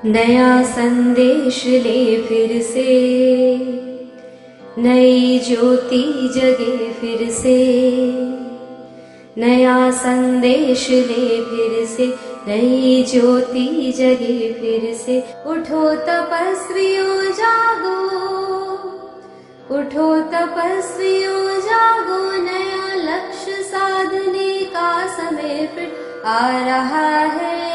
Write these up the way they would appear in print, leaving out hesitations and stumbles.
नया संदेश ले फिर से, नई ज्योति जगे फिर से। नया संदेश ले फिर से, नई ज्योति जगे फिर से। उठो तपस्वियों जागो, उठो तपस्वियों जागो, नया लक्ष्य साधने का समय फिर आ रहा है।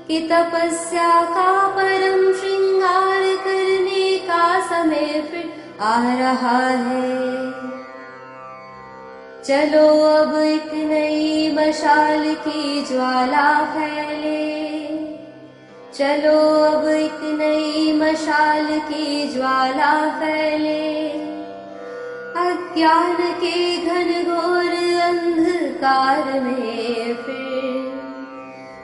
कि तपस्या का परम श्रृंगार करने का समय फिर आ रहा है। चलो अब एक नई मशाल की ज्वाला फैले, चलो अब एक नई मशाल की ज्वाला फैले। अज्ञान के घनघोर अंधकार में फिर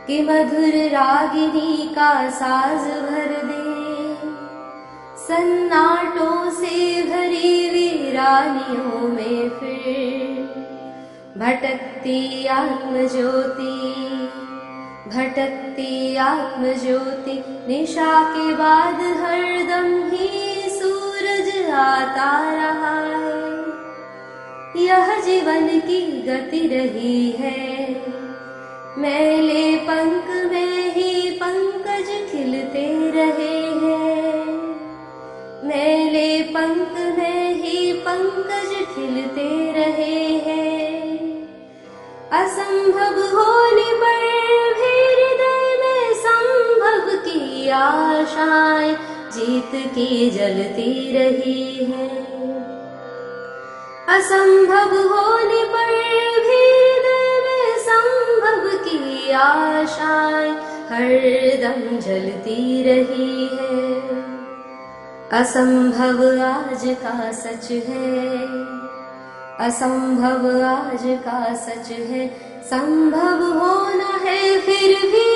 कि मधुर रागिनी का साज भर दे। सन्नाटों से भरी वीरानियों में फिर भटकती आत्म ज्योति, भटकती आत्म ज्योति। निशा के बाद हरदम ही सूरज आता रहा है। यह जीवन की गति रही है, मैले पंख में ही पंकज खिलते रहे हैं। मैले पंख में ही पंकज खिलते रहे हैं। असंभव होने पर भी हृदय में संभव की आशाएं जीत की जलती रही है। असंभव होने पर भी हृदय में संभव की आशाएं हरदम जलती रही है। असंभव आज का सच है, असंभव आज का सच है। संभव होना है फिर भी,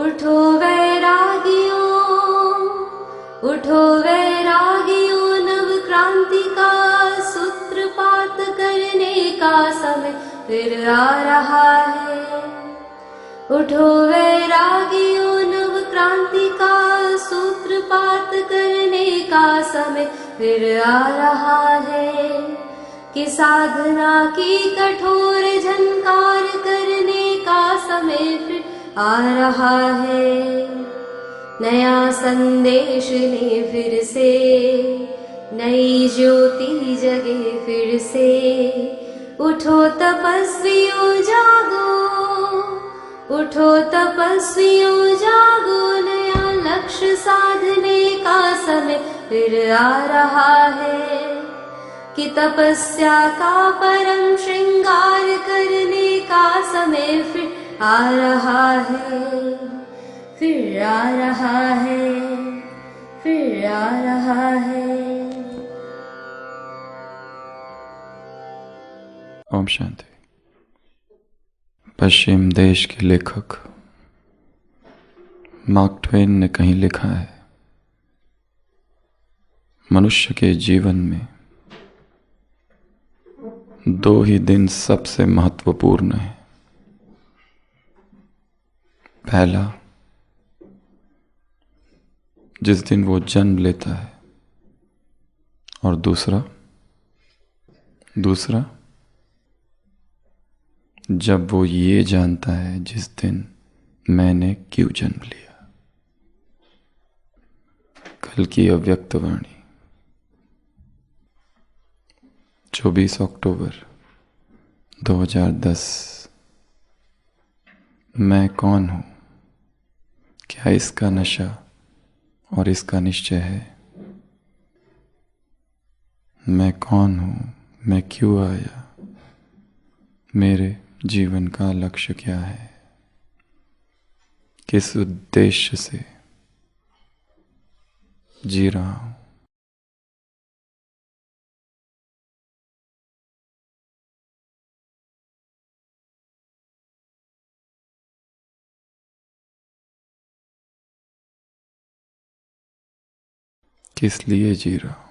उठो वैरागियों, उठो वैरागियों। नव क्रांति का सूत्रपात करने का समय फिर आ रहा है। उठो वैरागियों, नव क्रांति का सूत्रपात करने का समय फिर आ रहा है। कि साधना की कठोर झनकार करने का समय फिर आ रहा है। नया संदेश ले फिर से, नई ज्योति जगे फिर से। उठो तपस्वियों जागो, उठो तपस्वियों जागो, नया लक्ष्य साधने का समय फिर आ रहा है। कि तपस्या का परम श्रृंगार करने का समय फिर आ रहा है, फिर आ रहा है, फिर आ रहा है। ओम शांति। पश्चिम देश के लेखक मार्क ट्वेन ने कहीं लिखा है, मनुष्य के जीवन में दो ही दिन सबसे महत्वपूर्ण है। पहला, जिस दिन वो जन्म लेता है, और दूसरा जब वो ये जानता है जिस दिन मैंने क्यों जन्म लिया। कल की अव्यक्त वाणी 24 अक्टूबर 2010। मैं कौन हूँ? क्या इसका नशा और इसका निश्चय है? मैं कौन हूँ? मैं क्यों आया? मेरे जीवन का लक्ष्य क्या है? किस उद्देश्य से जी रहा हूँ? किस लिए जी रहा हूँ?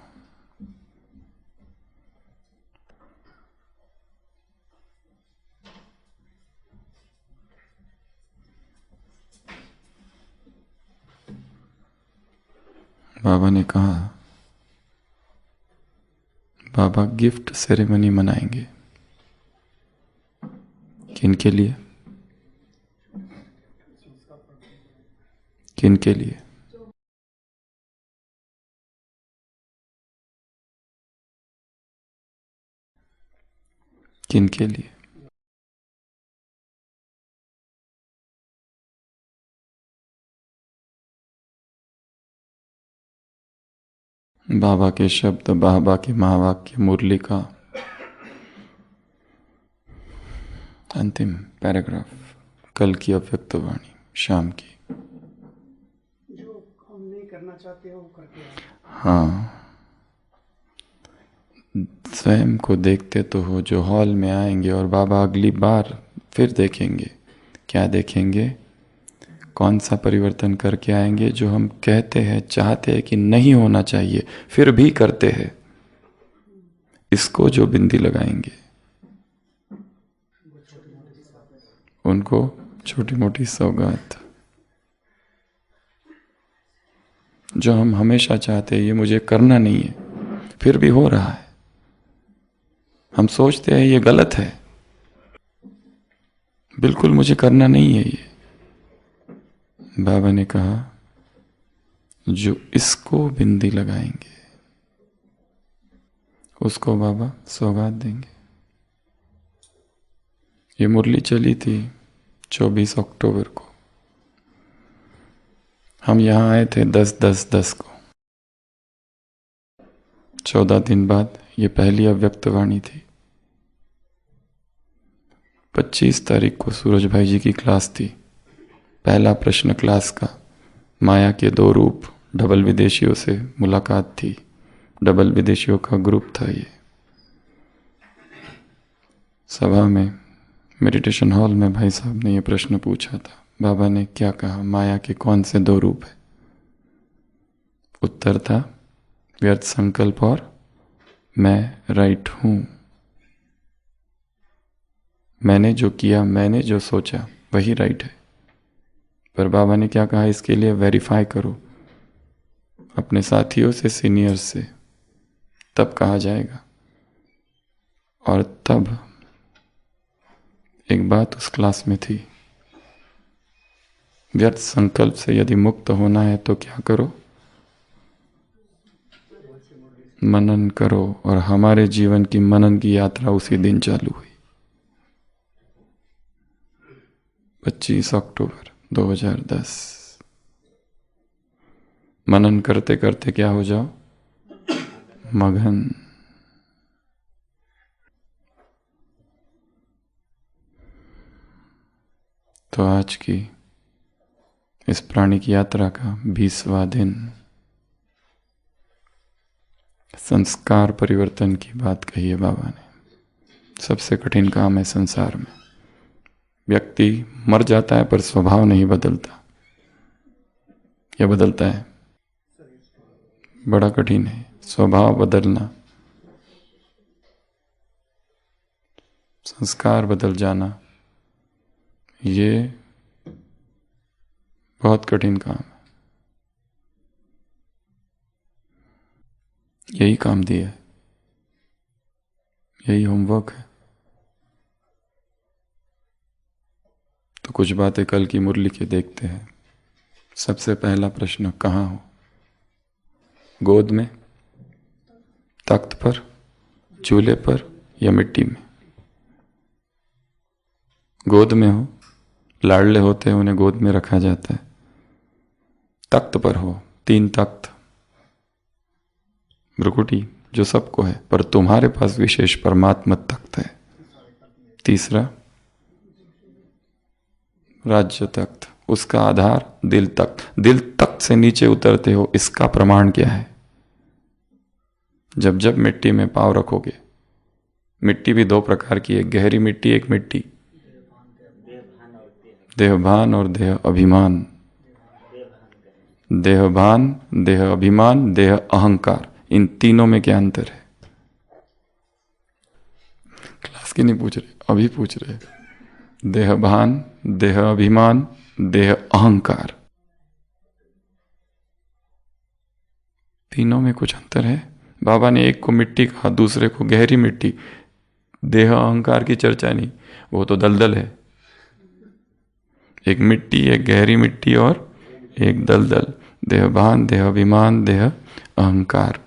बाबा ने कहा, बाबा गिफ्ट सेरेमनी मनाएंगे। किन के लिए? किन के लिए? किन के लिए? बाबा के शब्द, बाबा के महावाक्य, मुरली का अंतिम पैराग्राफ, कल की अव्यक्त वाणी, शाम की। जो हम नहीं करना चाहते हो वो करके आए। हाँ, स्वयं को देखते तो हो जो हॉल में आएंगे और बाबा अगली बार फिर देखेंगे। क्या देखेंगे? कौन सा परिवर्तन करके आएंगे जो हम कहते हैं, चाहते हैं कि नहीं होना चाहिए, फिर भी करते हैं। इसको जो बिंदी लगाएंगे उनको छोटी मोटी सौगात। जो हम हमेशा चाहते हैं ये मुझे करना नहीं है, फिर भी हो रहा है, हम सोचते हैं ये गलत है, बिल्कुल मुझे करना नहीं है ये। बाबा ने कहा जो इसको बिंदी लगाएंगे उसको बाबा सौगात देंगे। ये मुरली चली थी 24 अक्टूबर को। हम यहां आए थे 10/10/10 को। 14 दिन बाद ये पहली अव्यक्त वाणी थी। 25 तारीख को सूरज भाई जी की क्लास थी। पहला प्रश्न क्लास का, माया के 2 रूप, डबल विदेशियों से मुलाकात थी। डबल विदेशियों का ग्रुप था ये। सभा में, मेडिटेशन हॉल में भाई साहब ने ये प्रश्न पूछा था, बाबा ने क्या कहा, माया के कौन से 2 रूप है? उत्तर था व्यर्थ संकल्प और मैं राइट हूं। मैंने जो किया, मैंने जो सोचा वही राइट है। पर बाबा ने क्या कहा, इसके लिए वेरीफाई करो अपने साथियों से, सीनियर्स से, तब कहा जाएगा। और तब एक बात उस क्लास में थी, व्यर्थ संकल्प से यदि मुक्त होना है तो क्या करो? मनन करो। और हमारे जीवन की मनन की यात्रा उसी दिन चालू हुई, 25 अक्टूबर 2010। मनन करते करते क्या हो जाओ? मगन। तो आज की इस प्राणी की यात्रा का 20वां दिन, संस्कार परिवर्तन की बात कही है बाबा ने। सबसे कठिन काम है संसार में। व्यक्ति मर जाता है पर स्वभाव नहीं बदलता। यह बदलता है, बड़ा कठिन है स्वभाव बदलना, संस्कार बदल जाना। ये बहुत कठिन काम है। यही काम दिया है, यही होमवर्क है। तो कुछ बातें कल की मुरली के देखते हैं। सबसे पहला प्रश्न, कहाँ हो? गोद में, तख्त पर, चूल्हे पर या मिट्टी में? गोद में हो, लाडले होते हैं उन्हें गोद में रखा जाता है। तख्त पर हो, 3 तख्त, भ्रुकुटी जो सबको है, पर तुम्हारे पास विशेष परमात्मा तख्त है। तीसरा राज्य तख्त, उसका आधार दिल तख्त। दिल तख्त से नीचे उतरते हो, इसका प्रमाण क्या है? जब जब मिट्टी में पांव रखोगे, मिट्टी भी 2 प्रकार की है, गहरी मिट्टी, एक मिट्टी देहभान और देह अभिमान। देहभान, देह अभिमान, देह अहंकार, इन तीनों में क्या अंतर है? क्लास की नहीं पूछ रहे, अभी पूछ रहे। देहभान, देह अभिमान, देह अहंकार। तीनों में कुछ अंतर है। बाबा ने एक को मिट्टी कहा, दूसरे को गहरी मिट्टी। देह अहंकार की चर्चा नहीं, वो तो दलदल है। एक मिट्टी, एक गहरी मिट्टी और एक दलदल। देह भान, देह अभिमान, देह अहंकार।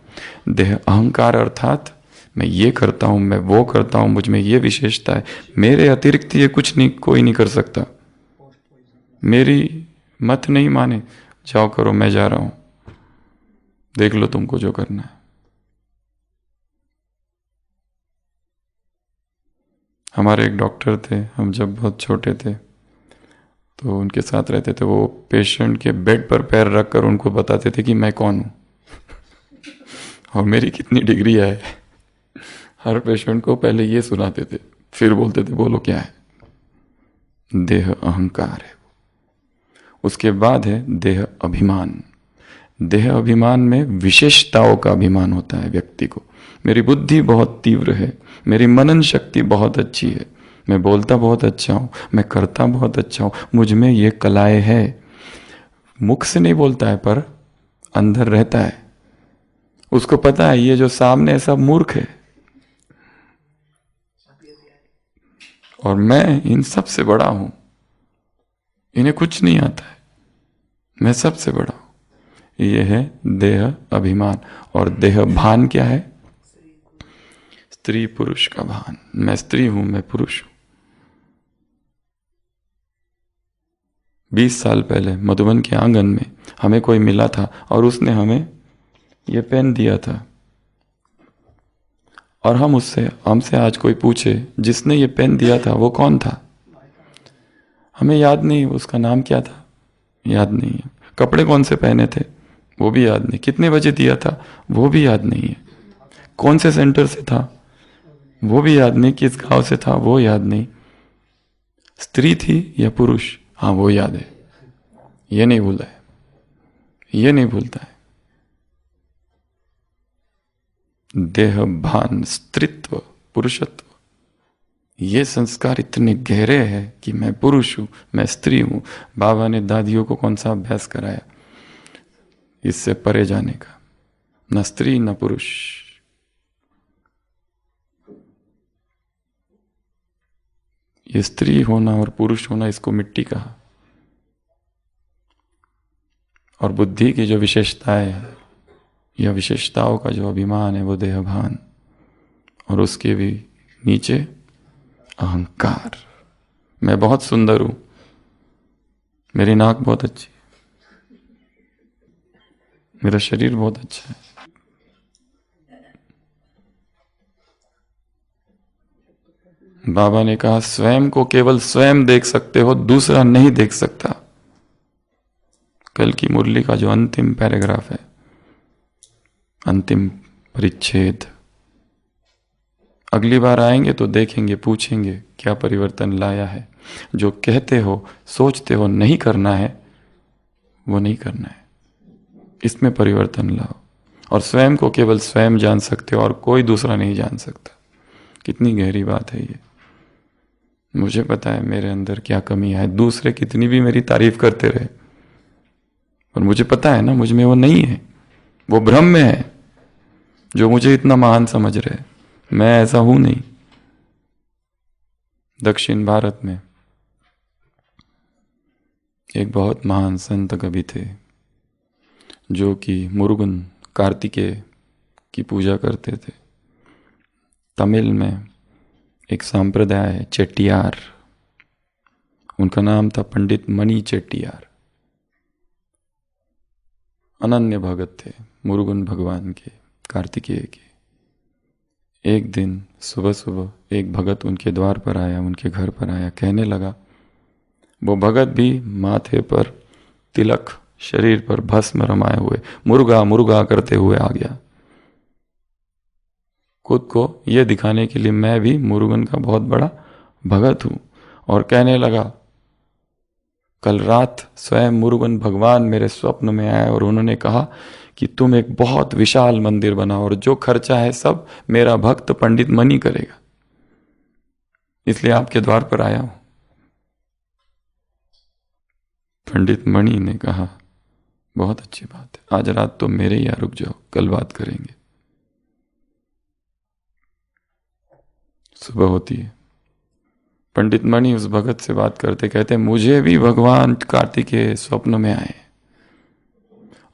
देह अहंकार अर्थात मैं ये करता हूं, मैं वो करता हूं, मुझ में ये विशेषता है, मेरे अतिरिक्त ये कुछ नहीं, कोई नहीं कर सकता, मेरी मत नहीं माने, जाओ करो, मैं जा रहा हूं, देख लो तुमको जो करना है। हमारे एक डॉक्टर थे, हम जब बहुत छोटे थे तो उनके साथ रहते थे। वो पेशेंट के बेड पर पैर रखकर उनको बताते थे कि मैं कौन हूं और मेरी कितनी डिग्री है। हर पेशेंट को पहले ये सुनाते थे, फिर बोलते थे बोलो क्या है। देह अहंकार है। उसके बाद है देह अभिमान। देह अभिमान में विशेषताओं का अभिमान होता है व्यक्ति को। मेरी बुद्धि बहुत तीव्र है, मेरी मनन शक्ति बहुत अच्छी है, मैं बोलता बहुत अच्छा हूं, मैं करता बहुत अच्छा हूं, मुझ में ये कलाएं है। मुख से नहीं बोलता है पर अंदर रहता है। उसको पता है ये जो सामने है सब मूर्ख है और मैं इन सब से बड़ा हूं, इन्हें कुछ नहीं आता है, मैं सबसे बड़ा हूं। ये है देह अभिमान। और देह भान क्या है? स्त्री पुरुष का भान। मैं स्त्री हूं, मैं पुरुष हूं। 20 साल पहले मधुबन के आंगन में हमें कोई मिला था और उसने हमें ये पेन दिया था और हमसे आज कोई पूछे जिसने ये पेन दिया था वो कौन था, हमें याद नहीं। उसका नाम क्या था याद नहीं है, कपड़े कौन से पहने थे वो भी याद नहीं, कितने बजे दिया था वो भी याद नहीं है, कौन से सेंटर से था वो भी याद नहीं, किस गांव से था वो याद नहीं, स्त्री थी या पुरुष हाँ वो याद है। ये नहीं भूला है, ये नहीं भूलता है। देह भान, स्त्रीत्व, पुरुषत्व, ये संस्कार इतने गहरे हैं कि मैं पुरुष हूं, मैं स्त्री हूं। बाबा ने दादियों को कौन सा अभ्यास कराया इससे परे जाने का? न स्त्री न पुरुष। ये स्त्री होना और पुरुष होना, इसको मिट्टी कहा। और बुद्धि की जो विशेषताएं है या विशेषताओं का जो अभिमान है वो देहभान, और उसके भी नीचे अहंकार। मैं बहुत सुंदर हूं, मेरी नाक बहुत अच्छी है, मेरा शरीर बहुत अच्छा है। बाबा ने कहा स्वयं को केवल स्वयं देख सकते हो, दूसरा नहीं देख सकता। कल की मुरली का जो अंतिम पैराग्राफ है, अंतिम परिच्छेद, अगली बार आएंगे तो देखेंगे, पूछेंगे क्या परिवर्तन लाया है। जो कहते हो सोचते हो नहीं करना है वो नहीं करना है, इसमें परिवर्तन लाओ। और स्वयं को केवल स्वयं जान सकते हो और कोई दूसरा नहीं जान सकता। कितनी गहरी बात है ये। मुझे पता है मेरे अंदर क्या कमी है, दूसरे कितनी भी मेरी तारीफ करते रहे, पर मुझे पता है ना मुझ में वो नहीं है, वो भ्रम में है जो मुझे इतना महान समझ रहे। मैं ऐसा हूं नहीं। दक्षिण भारत में एक बहुत महान संत कवि थे जो कि मुरुगन कार्तिकेय की पूजा करते थे। तमिल में एक संप्रदाय है चेट्टियार, उनका नाम था पंडित मणि चेट्टियार। अनन्य भगत थे मुरुगन भगवान के, कार्तिकेय के। एक दिन सुबह सुबह एक भगत उनके द्वार पर आया, उनके घर पर आया, कहने लगा, वो भगत भी माथे पर तिलक, शरीर पर भस्म रमाए हुए, मुर्गा मुर्गा करते हुए आ गया, खुद को यह दिखाने के लिए मैं भी मुरुगन का बहुत बड़ा भगत हूं। और कहने लगा, कल रात स्वयं मुरुगन भगवान मेरे स्वप्न में आए और उन्होंने कहा कि तुम एक बहुत विशाल मंदिर बनाओ और जो खर्चा है सब मेरा भक्त पंडित मणि करेगा, इसलिए आपके द्वार पर आया हूं। पंडित मणि ने कहा, बहुत अच्छी बात है। आज रात तो मेरे यहाँ रुक जाओ, कल बात करेंगे। सुबह होती है, पंडित मणि उस भगत से बात करते, कहते मुझे भी भगवान कार्तिकेय स्वप्न में आए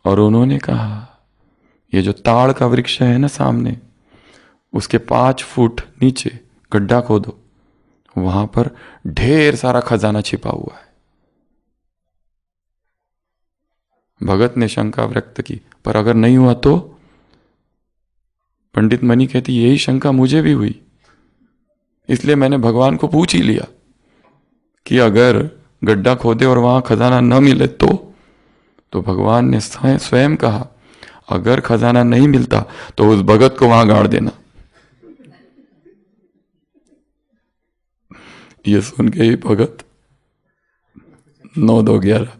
और उन्होंने कहा ये जो ताड़ का वृक्ष है ना सामने, उसके 5 फुट नीचे गड्ढा खोदो, वहां पर ढेर सारा खजाना छिपा हुआ है। भगत ने शंका व्यक्त की, पर अगर नहीं हुआ तो? पंडित मणि कहती यही शंका मुझे भी हुई, इसलिए मैंने भगवान को पूछ ही लिया कि अगर गड्ढा खोदे और वहां खजाना न मिले तो भगवान ने स्वयं कहा अगर खजाना नहीं मिलता तो उस भगत को वहां गाड़ देना। ये सुन के ही भगत 9-2-11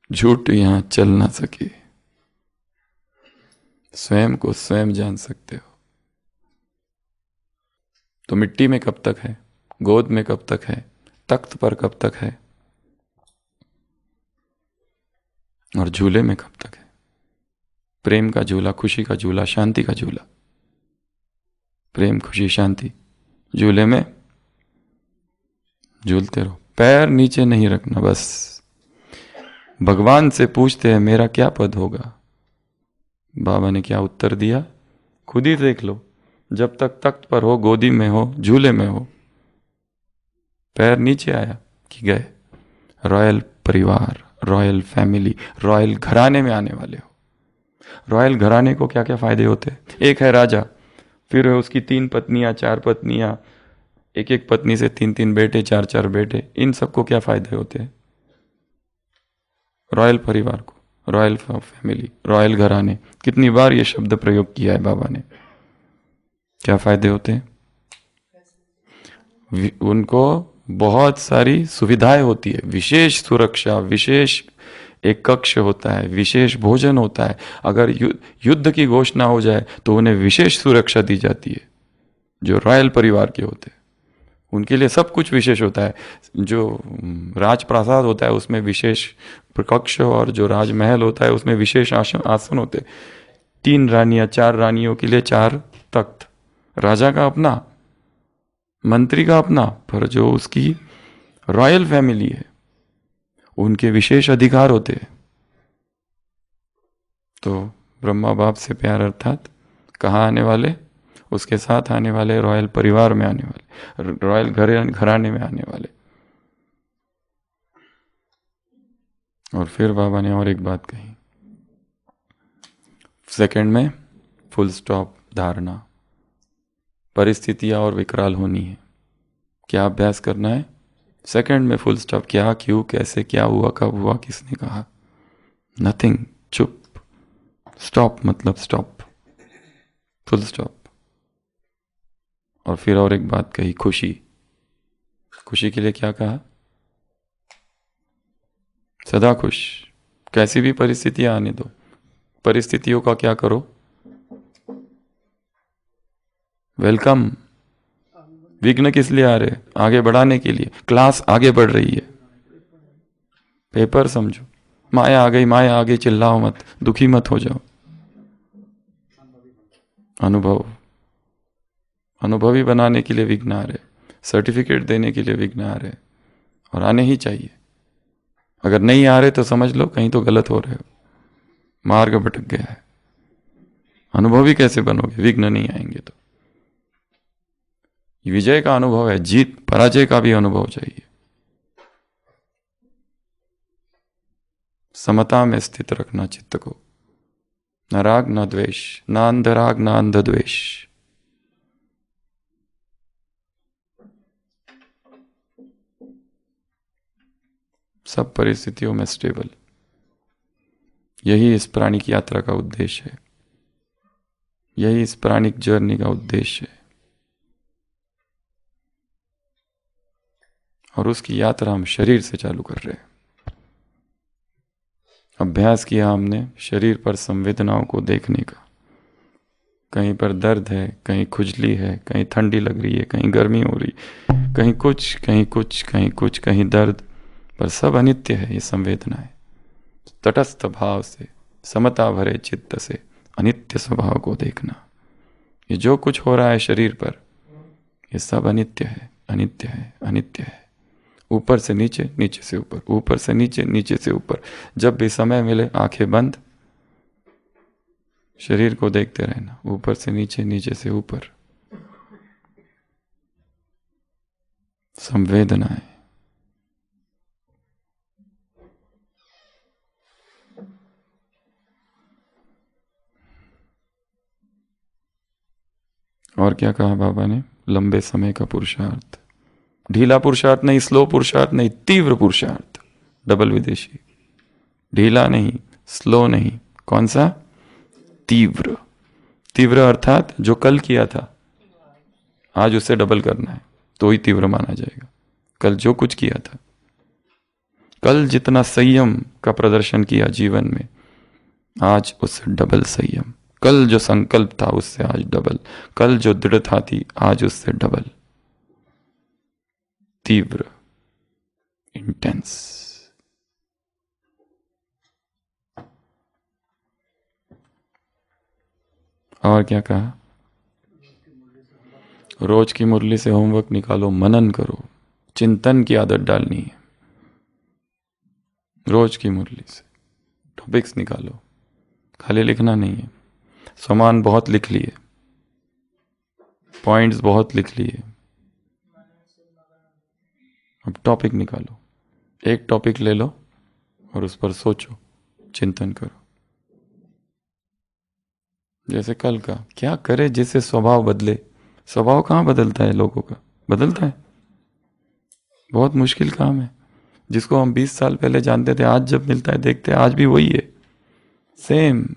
झूठ यहां चल ना सके। स्वयं को स्वयं जान सकते हो। तो मिट्टी में कब तक है, गोद में कब तक है, तख्त पर कब तक है, और झूले में कब तक है? प्रेम का झूला, खुशी का झूला, शांति का झूला। प्रेम, खुशी, शांति झूले में झूलते रहो, पैर नीचे नहीं रखना। बस भगवान से पूछते हैं मेरा क्या पद होगा। बाबा ने क्या उत्तर दिया खुद ही देख लो। जब तक तख्त पर हो, गोदी में हो, झूले में हो, पैर नीचे आया कि गए। रॉयल परिवार, रॉयल फैमिली, रॉयल घराने में आने वाले हो। रॉयल घराने को क्या क्या फायदे होते हैं? एक है राजा, फिर है उसकी 3 पत्नियां, 4 पत्नियां, एक पत्नी से 3 बेटे, 4 बेटे। इन सबको क्या फायदे होते हैं? रॉयल परिवार को, रॉयल फैमिली, रॉयल घराने। कितनी बार ये शब्द प्रयोग किया है बाबा ने। क्या फायदे होते हैं? उनको बहुत सारी सुविधाएं होती है, विशेष सुरक्षा, विशेष एक कक्ष होता है, विशेष भोजन होता है। अगर युद्ध की घोषणा हो जाए तो उन्हें विशेष सुरक्षा दी जाती है। जो रॉयल परिवार के होते हैं उनके लिए सब कुछ विशेष होता है। जो राजप्रासाद होता है उसमें विशेष कक्ष, और जो राजमहल होता है उसमें विशेष आसन होते हैं। 3 रानियां, 4 रानियों के लिए 4 तख्त। राजा का अपना, मंत्री का अपना, पर जो उसकी रॉयल फैमिली है उनके विशेष अधिकार होते हैं। तो ब्रह्मा बाप से प्यार अर्थात कहाँ आने वाले? उसके साथ आने वाले, रॉयल परिवार में आने वाले, रॉयल घराने में आने वाले। और फिर बाबा ने और एक बात कही, सेकंड में फुल स्टॉप धारणा। परिस्थितियां और विकराल होनी है, क्या अभ्यास करना है? सेकंड में फुल स्टॉप। क्या, क्यों, कैसे, क्या हुआ, कब हुआ, किसने कहा? नथिंग, चुप। स्टॉप मतलब स्टॉप, फुल स्टॉप। और फिर और एक बात कही, खुशी। खुशी के लिए क्या कहा? सदा खुश, कैसी भी परिस्थितियां आने दो। परिस्थितियों का क्या करो? वेलकम। विघ्न किस लिए आ रहे? आगे बढ़ाने के लिए। क्लास आगे बढ़ रही है, पेपर समझो। माया आ गई, माया आ गई, चिल्लाओ मत, दुखी मत हो जाओ। अनुभवी बनाने के लिए विघ्न आ रहे, सर्टिफिकेट देने के लिए विघ्न आ रहे, और आने ही चाहिए। अगर नहीं आ रहे तो समझ लो कहीं तो गलत हो रहे हो, मार्ग भटक गया है। अनुभवी कैसे बनोगे? विघ्न नहीं आएंगे तो। विजय का अनुभव है, जीत पराजय का भी अनुभव चाहिए। समता में स्थित रखना चित्त को, न राग न द्वेष, न अंधराग न अंध द्वेष। सब परिस्थितियों में स्टेबल। यही इस प्राणिक यात्रा का उद्देश्य है, यही इस प्राणिक जर्नी का उद्देश्य है। और उसकी यात्रा हम शरीर से चालू कर रहे हैं। अभ्यास किया हमने शरीर पर संवेदनाओं को देखने का। कहीं पर दर्द है, कहीं खुजली है, कहीं ठंडी लग रही है, कहीं गर्मी हो रही, कहीं कुछ, कहीं कुछ, कहीं कुछ, कहीं दर्द, पर सब अनित्य है ये संवेदनाएं। तटस्थ भाव से, समता भरे चित्त से अनित्य स्वभाव को देखना। ये जो कुछ हो रहा है शरीर पर, ये सब अनित्य है, अनित्य है, अनित्य है। ऊपर से नीचे, नीचे से ऊपर, ऊपर से नीचे, नीचे से ऊपर। जब भी समय मिले आंखें बंद, शरीर को देखते रहना, ऊपर से नीचे, नीचे से ऊपर। संवेदनाएं, और क्या कहा बाबा ने? लंबे समय का पुरुषार्थ, ढीला पुरुषार्थ नहीं, स्लो पुरुषार्थ नहीं, तीव्र पुरुषार्थ। डबल विदेशी, ढीला नहीं, स्लो नहीं, कौन सा? तीव्र। तीव्र अर्थात जो कल किया था आज उससे डबल करना है, तो ही तीव्र माना जाएगा। कल जो कुछ किया था, कल जितना संयम का प्रदर्शन किया जीवन में, आज उससे डबल संयम। कल जो संकल्प था उससे आज डबल, कल जो दृढ़ता थी आज उससे डबल। तीव्र, इंटेंस। और क्या कहा? रोज की मुरली से होमवर्क निकालो, मनन करो, चिंतन की आदत डालनी है। रोज की मुरली से टॉपिक्स निकालो, खाली लिखना नहीं है। सामान बहुत लिख लिए, पॉइंट्स बहुत लिख लिए, अब टॉपिक निकालो। एक टॉपिक ले लो और उस पर सोचो, चिंतन करो। जैसे कल का क्या करे जिससे स्वभाव बदले। स्वभाव कहाँ बदलता है लोगों का? बदलता है? बहुत मुश्किल काम है। जिसको हम 20 साल पहले जानते थे, आज जब मिलता है देखते हैं आज भी वही है, सेम।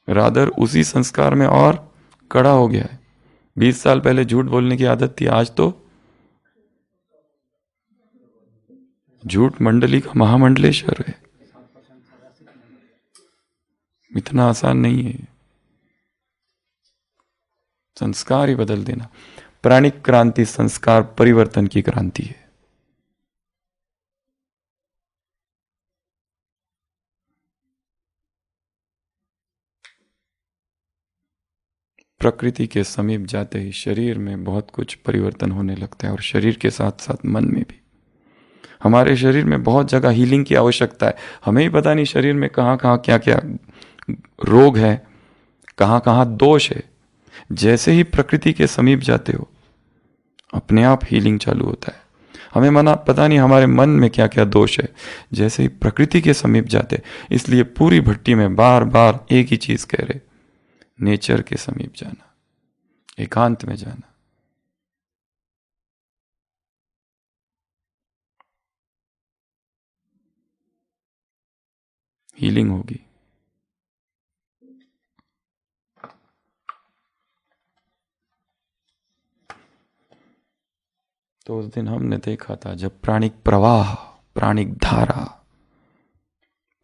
रादर उसी संस्कार में और कड़ा हो गया है। 20 साल पहले झूठ बोलने की आदत थी, आज तो झूठ मंडली का महामंडलेश्वर है। इतना आसान नहीं है संस्कार ही बदल देना। प्राणिक क्रांति संस्कार परिवर्तन की क्रांति है। प्रकृति के समीप जाते ही शरीर में बहुत कुछ परिवर्तन होने लगता है, और शरीर के साथ साथ मन में भी। हमारे शरीर में बहुत जगह हीलिंग की आवश्यकता है। हमें ही पता नहीं शरीर में कहाँ कहाँ क्या क्या रोग है, कहाँ कहाँ दोष है। जैसे ही प्रकृति के समीप जाते हो, अपने आप हीलिंग चालू होता है। हमें मना पता नहीं हमारे मन में क्या क्या दोष है, जैसे ही प्रकृति के समीप जाते। इसलिए पूरी भट्टी में बार बार एक ही चीज कह रहे, नेचर के समीप जाना, एकांत में जाना। हीलिंग होगी। तो उस दिन हमने देखा था जब प्राणिक प्रवाह, प्राणिक धारा,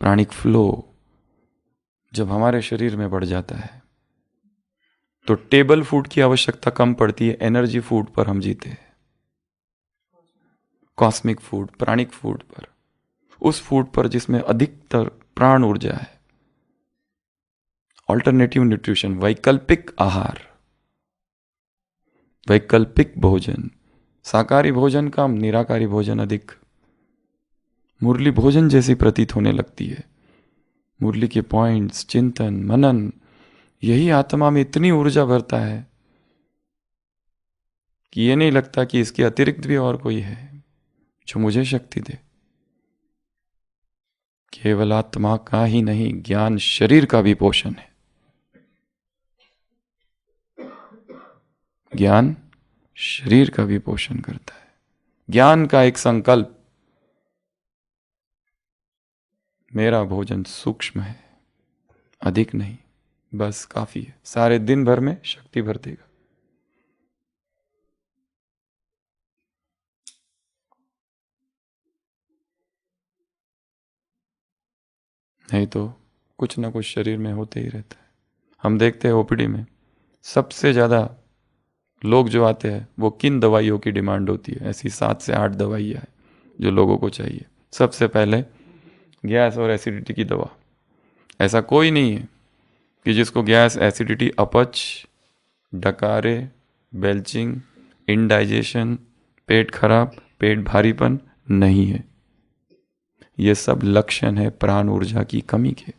प्राणिक फ्लो जब हमारे शरीर में बढ़ जाता है, तो टेबल फूड की आवश्यकता कम पड़ती है, एनर्जी फूड पर हम जीते हैं। कॉस्मिक फूड, प्राणिक फूड पर, उस फूड पर जिसमें अधिकतर प्राण ऊर्जा है। ऑल्टरनेटिव न्यूट्रिशन, वैकल्पिक आहार, वैकल्पिक भोजन। शाकाहारी भोजन कम, निराकारी भोजन अधिक। मुरली भोजन जैसी प्रतीत होने लगती है। मुरली के पॉइंट्स, चिंतन, मनन, यही आत्मा में इतनी ऊर्जा भरता है कि ये नहीं लगता कि इसके अतिरिक्त भी और कोई है जो मुझे शक्ति दे। केवल आत्मा का ही नहीं, ज्ञान शरीर का भी पोषण है। ज्ञान शरीर का भी पोषण करता है। ज्ञान का एक संकल्प, मेरा भोजन सूक्ष्म है, अधिक नहीं, बस काफी है, सारे दिन भर में शक्ति भर देगा। नहीं तो कुछ ना कुछ शरीर में होते ही रहता है। हम देखते हैं ओपीडी में सबसे ज्यादा लोग जो आते हैं वो किन दवाइयों की डिमांड होती है? ऐसी 7 से 8 दवाइयाँ हैं जो लोगों को चाहिए। सबसे पहले गैस और एसिडिटी की दवा। ऐसा कोई नहीं है कि जिसको गैस, एसिडिटी, अपच, डकारे, बेल्चिंग, इनडाइजेशन, पेट खराब, पेट भारीपन नहीं है। ये सब लक्षण है प्राण ऊर्जा की कमी के।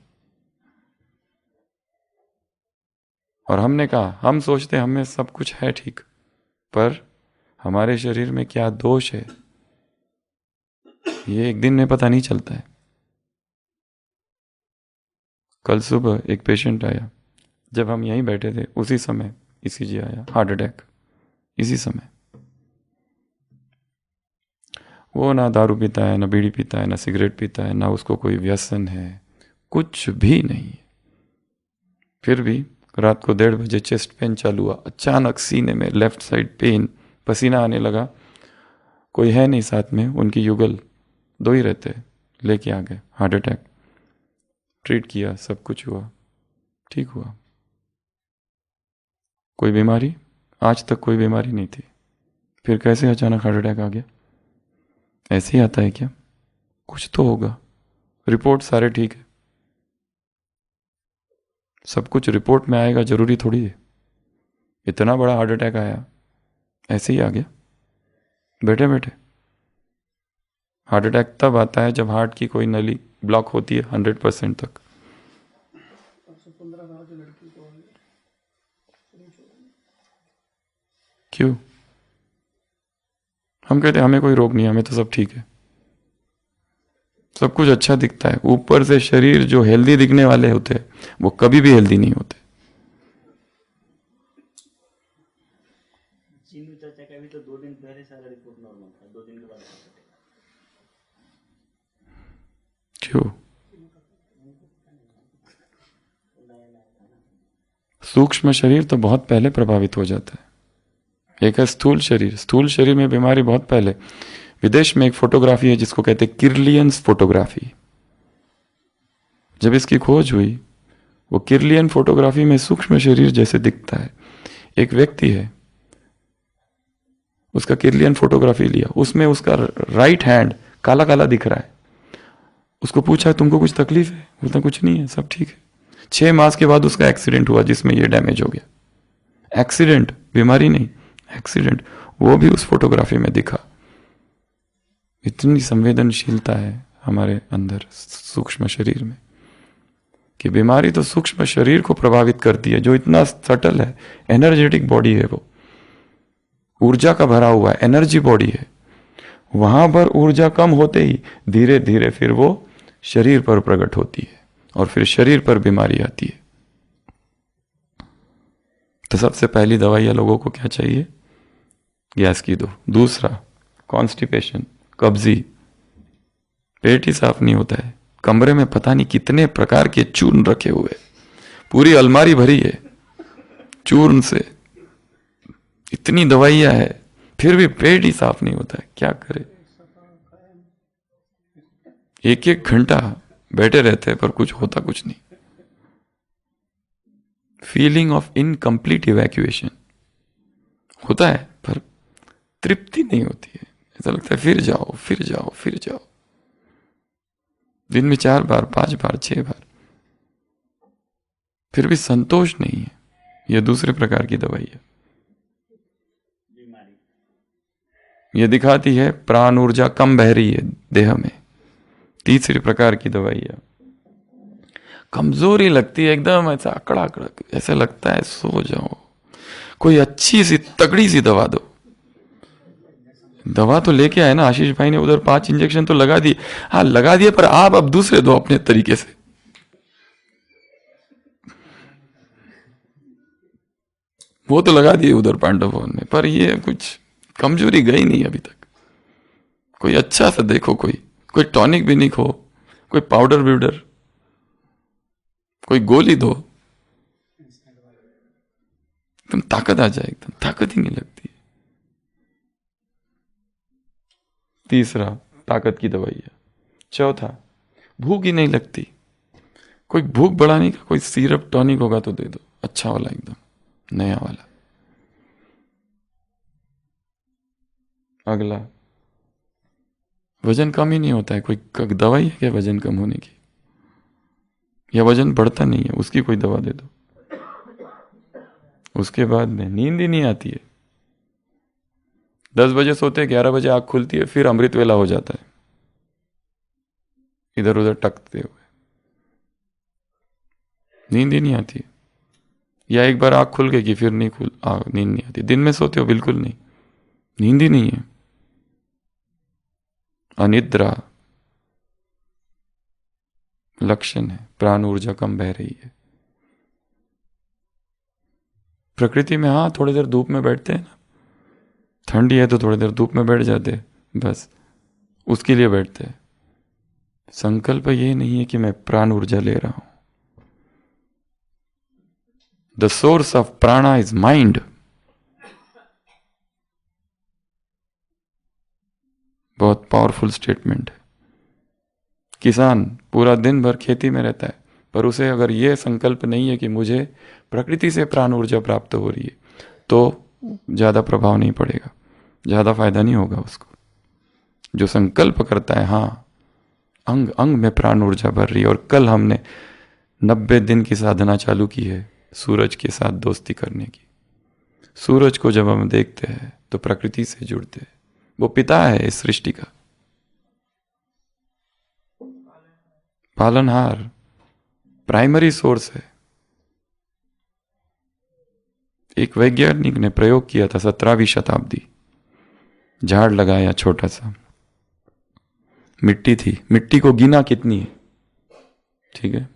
और हमने कहा, हम सोचते हमें सब कुछ है ठीक, पर हमारे शरीर में क्या दोष है ये एक दिन में पता नहीं चलता है। कल सुबह एक पेशेंट आया, जब हम यहीं बैठे थे उसी समय ईसीजी आया, हार्ट अटैक, इसी समय। वो ना दारू पीता है, ना बीड़ी पीता है, ना सिगरेट पीता है, ना उसको कोई व्यसन है, कुछ भी नहीं है। फिर भी रात को 1:30 बजे चेस्ट पेन चालू हुआ, अचानक सीने में लेफ्ट साइड पेन, पसीना आने लगा। कोई है नहीं साथ में, उनकी युगल 2 ही रहते, लेके आ गए, हार्ट अटैक। ट्रीट किया, सब कुछ हुआ, ठीक हुआ। कोई बीमारी, आज तक कोई बीमारी नहीं थी, फिर कैसे अचानक हार्ट अटैक आ गया? ऐसे ही आता है क्या? कुछ तो होगा। रिपोर्ट सारे ठीक है, सब कुछ रिपोर्ट में आएगा जरूरी थोड़ी है। इतना बड़ा हार्ट अटैक आया, ऐसे ही आ गया बैठे बैठे। हार्ट अटैक तब आता है जब हार्ट की कोई नली ब्लॉक होती है 100% तक। 15 साल की लड़की को क्यों? हम कहते हमें कोई रोग नहीं, हमें तो सब ठीक है, सब कुछ अच्छा दिखता है। ऊपर से शरीर जो हेल्दी दिखने वाले होते हैं वो कभी भी हेल्दी नहीं होते। चीनी चर्चा का भी तो 2 दिन पहले सारा रिपोर्ट नॉर्मल था, 2 दिन के बाद। क्यों? सूक्ष्म शरीर तो बहुत पहले प्रभावित हो जाता है। एक है स्थूल शरीर, स्थूल शरीर में बीमारी बहुत पहले। विदेश में एक फोटोग्राफी है जिसको कहते हैं किरलियंस फोटोग्राफी। जब इसकी खोज हुई, वो किरलियन फोटोग्राफी में सूक्ष्म शरीर जैसे दिखता है। एक व्यक्ति है, उसका किरलियन फोटोग्राफी लिया, उसमें उसका राइट हैंड काला काला दिख रहा है। उसको पूछा तुमको कुछ तकलीफ है? बोलता कुछ नहीं है, सब ठीक है। 6 मास के बाद उसका एक्सीडेंट हुआ जिसमें ये डैमेज हो गया। एक्सीडेंट, बीमारी नहीं, एक्सीडेंट। वो भी उस फोटोग्राफी में दिखा। इतनी संवेदनशीलता है हमारे अंदर सूक्ष्म शरीर में कि बीमारी तो सूक्ष्म शरीर को प्रभावित करती है, जो इतना सटल है। एनर्जेटिक बॉडी है, वो ऊर्जा का भरा हुआ है, एनर्जी बॉडी है। वहां पर ऊर्जा कम होते ही धीरे धीरे फिर वो शरीर पर प्रकट होती है और फिर शरीर पर बीमारी आती है। तो सबसे पहली दवाइयां लोगों को क्या चाहिए? गैस की दो। दूसरा कॉन्स्टिपेशन, कब्जी, पेट ही साफ नहीं होता है। कमरे में पता नहीं कितने प्रकार के चूर्ण रखे हुए, पूरी अलमारी भरी है चूर्ण से। इतनी दवाइयां है, फिर भी पेट ही साफ नहीं होता है, क्या करे? 1-1 घंटा बैठे रहते हैं पर कुछ होता कुछ नहीं। फीलिंग ऑफ इनकम्प्लीट इवैक्यूएशन होता है पर तृप्ति नहीं होती है। ऐसा लगता है फिर जाओ फिर जाओ फिर जाओ। दिन में 4 बार, 5 बार, 6 बार, फिर भी संतोष नहीं है। यह दूसरे प्रकार की दवाई है। यह दिखाती है प्राण ऊर्जा कम बह रही है देह में। तीसरी प्रकार की दवाई है, कमजोरी लगती है एकदम, ऐसा अकड़ा अकड़ा, ऐसा लगता है सो जाओ। कोई अच्छी सी तगड़ी सी दवा दो। दवा तो लेके आए ना, आशीष भाई ने उधर 5 इंजेक्शन तो लगा दिए। हाँ लगा दिए, पर आप अब दूसरे दो अपने तरीके से। वो तो लगा दिए उधर पांडव भवन में, पर ये कुछ कमजोरी गई नहीं अभी तक। कोई अच्छा सा देखो, कोई टॉनिक भी नहीं हो, कोई पाउडर व्यूडर, कोई गोली दो, एकदम ताकत आ जाए। एकदम ताकत ही नहीं लगती। तीसरा ताकत की दवाई है। चौथा भूख ही नहीं लगती। कोई भूख बढ़ाने का कोई सिरप टॉनिक होगा तो दे दो, अच्छा वाला, एकदम नया वाला। अगला वजन कम ही नहीं होता है। कोई दवाई है क्या वजन कम होने की? या वजन बढ़ता नहीं है, उसकी कोई दवा दे दो। उसके बाद में नींद ही नहीं आती है। 10 बजे सोते, 11 बजे आँख खुलती है, फिर अमृत वेला हो जाता है, इधर उधर टकते हुए, नींद ही नहीं आती है। या एक बार आँख खुल गई कि फिर नहीं नींद नहीं आती। दिन में सोते हो बिल्कुल नहीं, नींद ही नहीं है। अनिद्रा लक्षण है, प्राण ऊर्जा कम बह रही है। प्रकृति में हाँ थोड़ी देर धूप में बैठते हैं ना, ठंडी है तो थोड़ी देर धूप में बैठ जाते हैं, बस उसके लिए बैठते हैं। संकल्प ये नहीं है कि मैं प्राण ऊर्जा ले रहा हूं। द सोर्स ऑफ प्राणा इज माइंड। बहुत पावरफुल स्टेटमेंट है। किसान पूरा दिन भर खेती में रहता है, पर उसे अगर यह संकल्प नहीं है कि मुझे प्रकृति से प्राण ऊर्जा प्राप्त हो रही है, तो ज्यादा प्रभाव नहीं पड़ेगा, ज्यादा फायदा नहीं होगा उसको। जो संकल्प करता है हाँ अंग अंग में प्राण ऊर्जा भर रही है। और कल हमने 90 दिन की साधना चालू की है सूरज के साथ दोस्ती करने की। सूरज को जब हम देखते हैं तो प्रकृति से जुड़ते हैं। वो पिता है इस सृष्टि का, पालनहार, प्राइमरी सोर्स है। एक वैज्ञानिक ने प्रयोग किया था 17वीं शताब्दी। झाड़ लगाया छोटा सा, मिट्टी थी, मिट्टी को गिना कितनी है, ठीक है।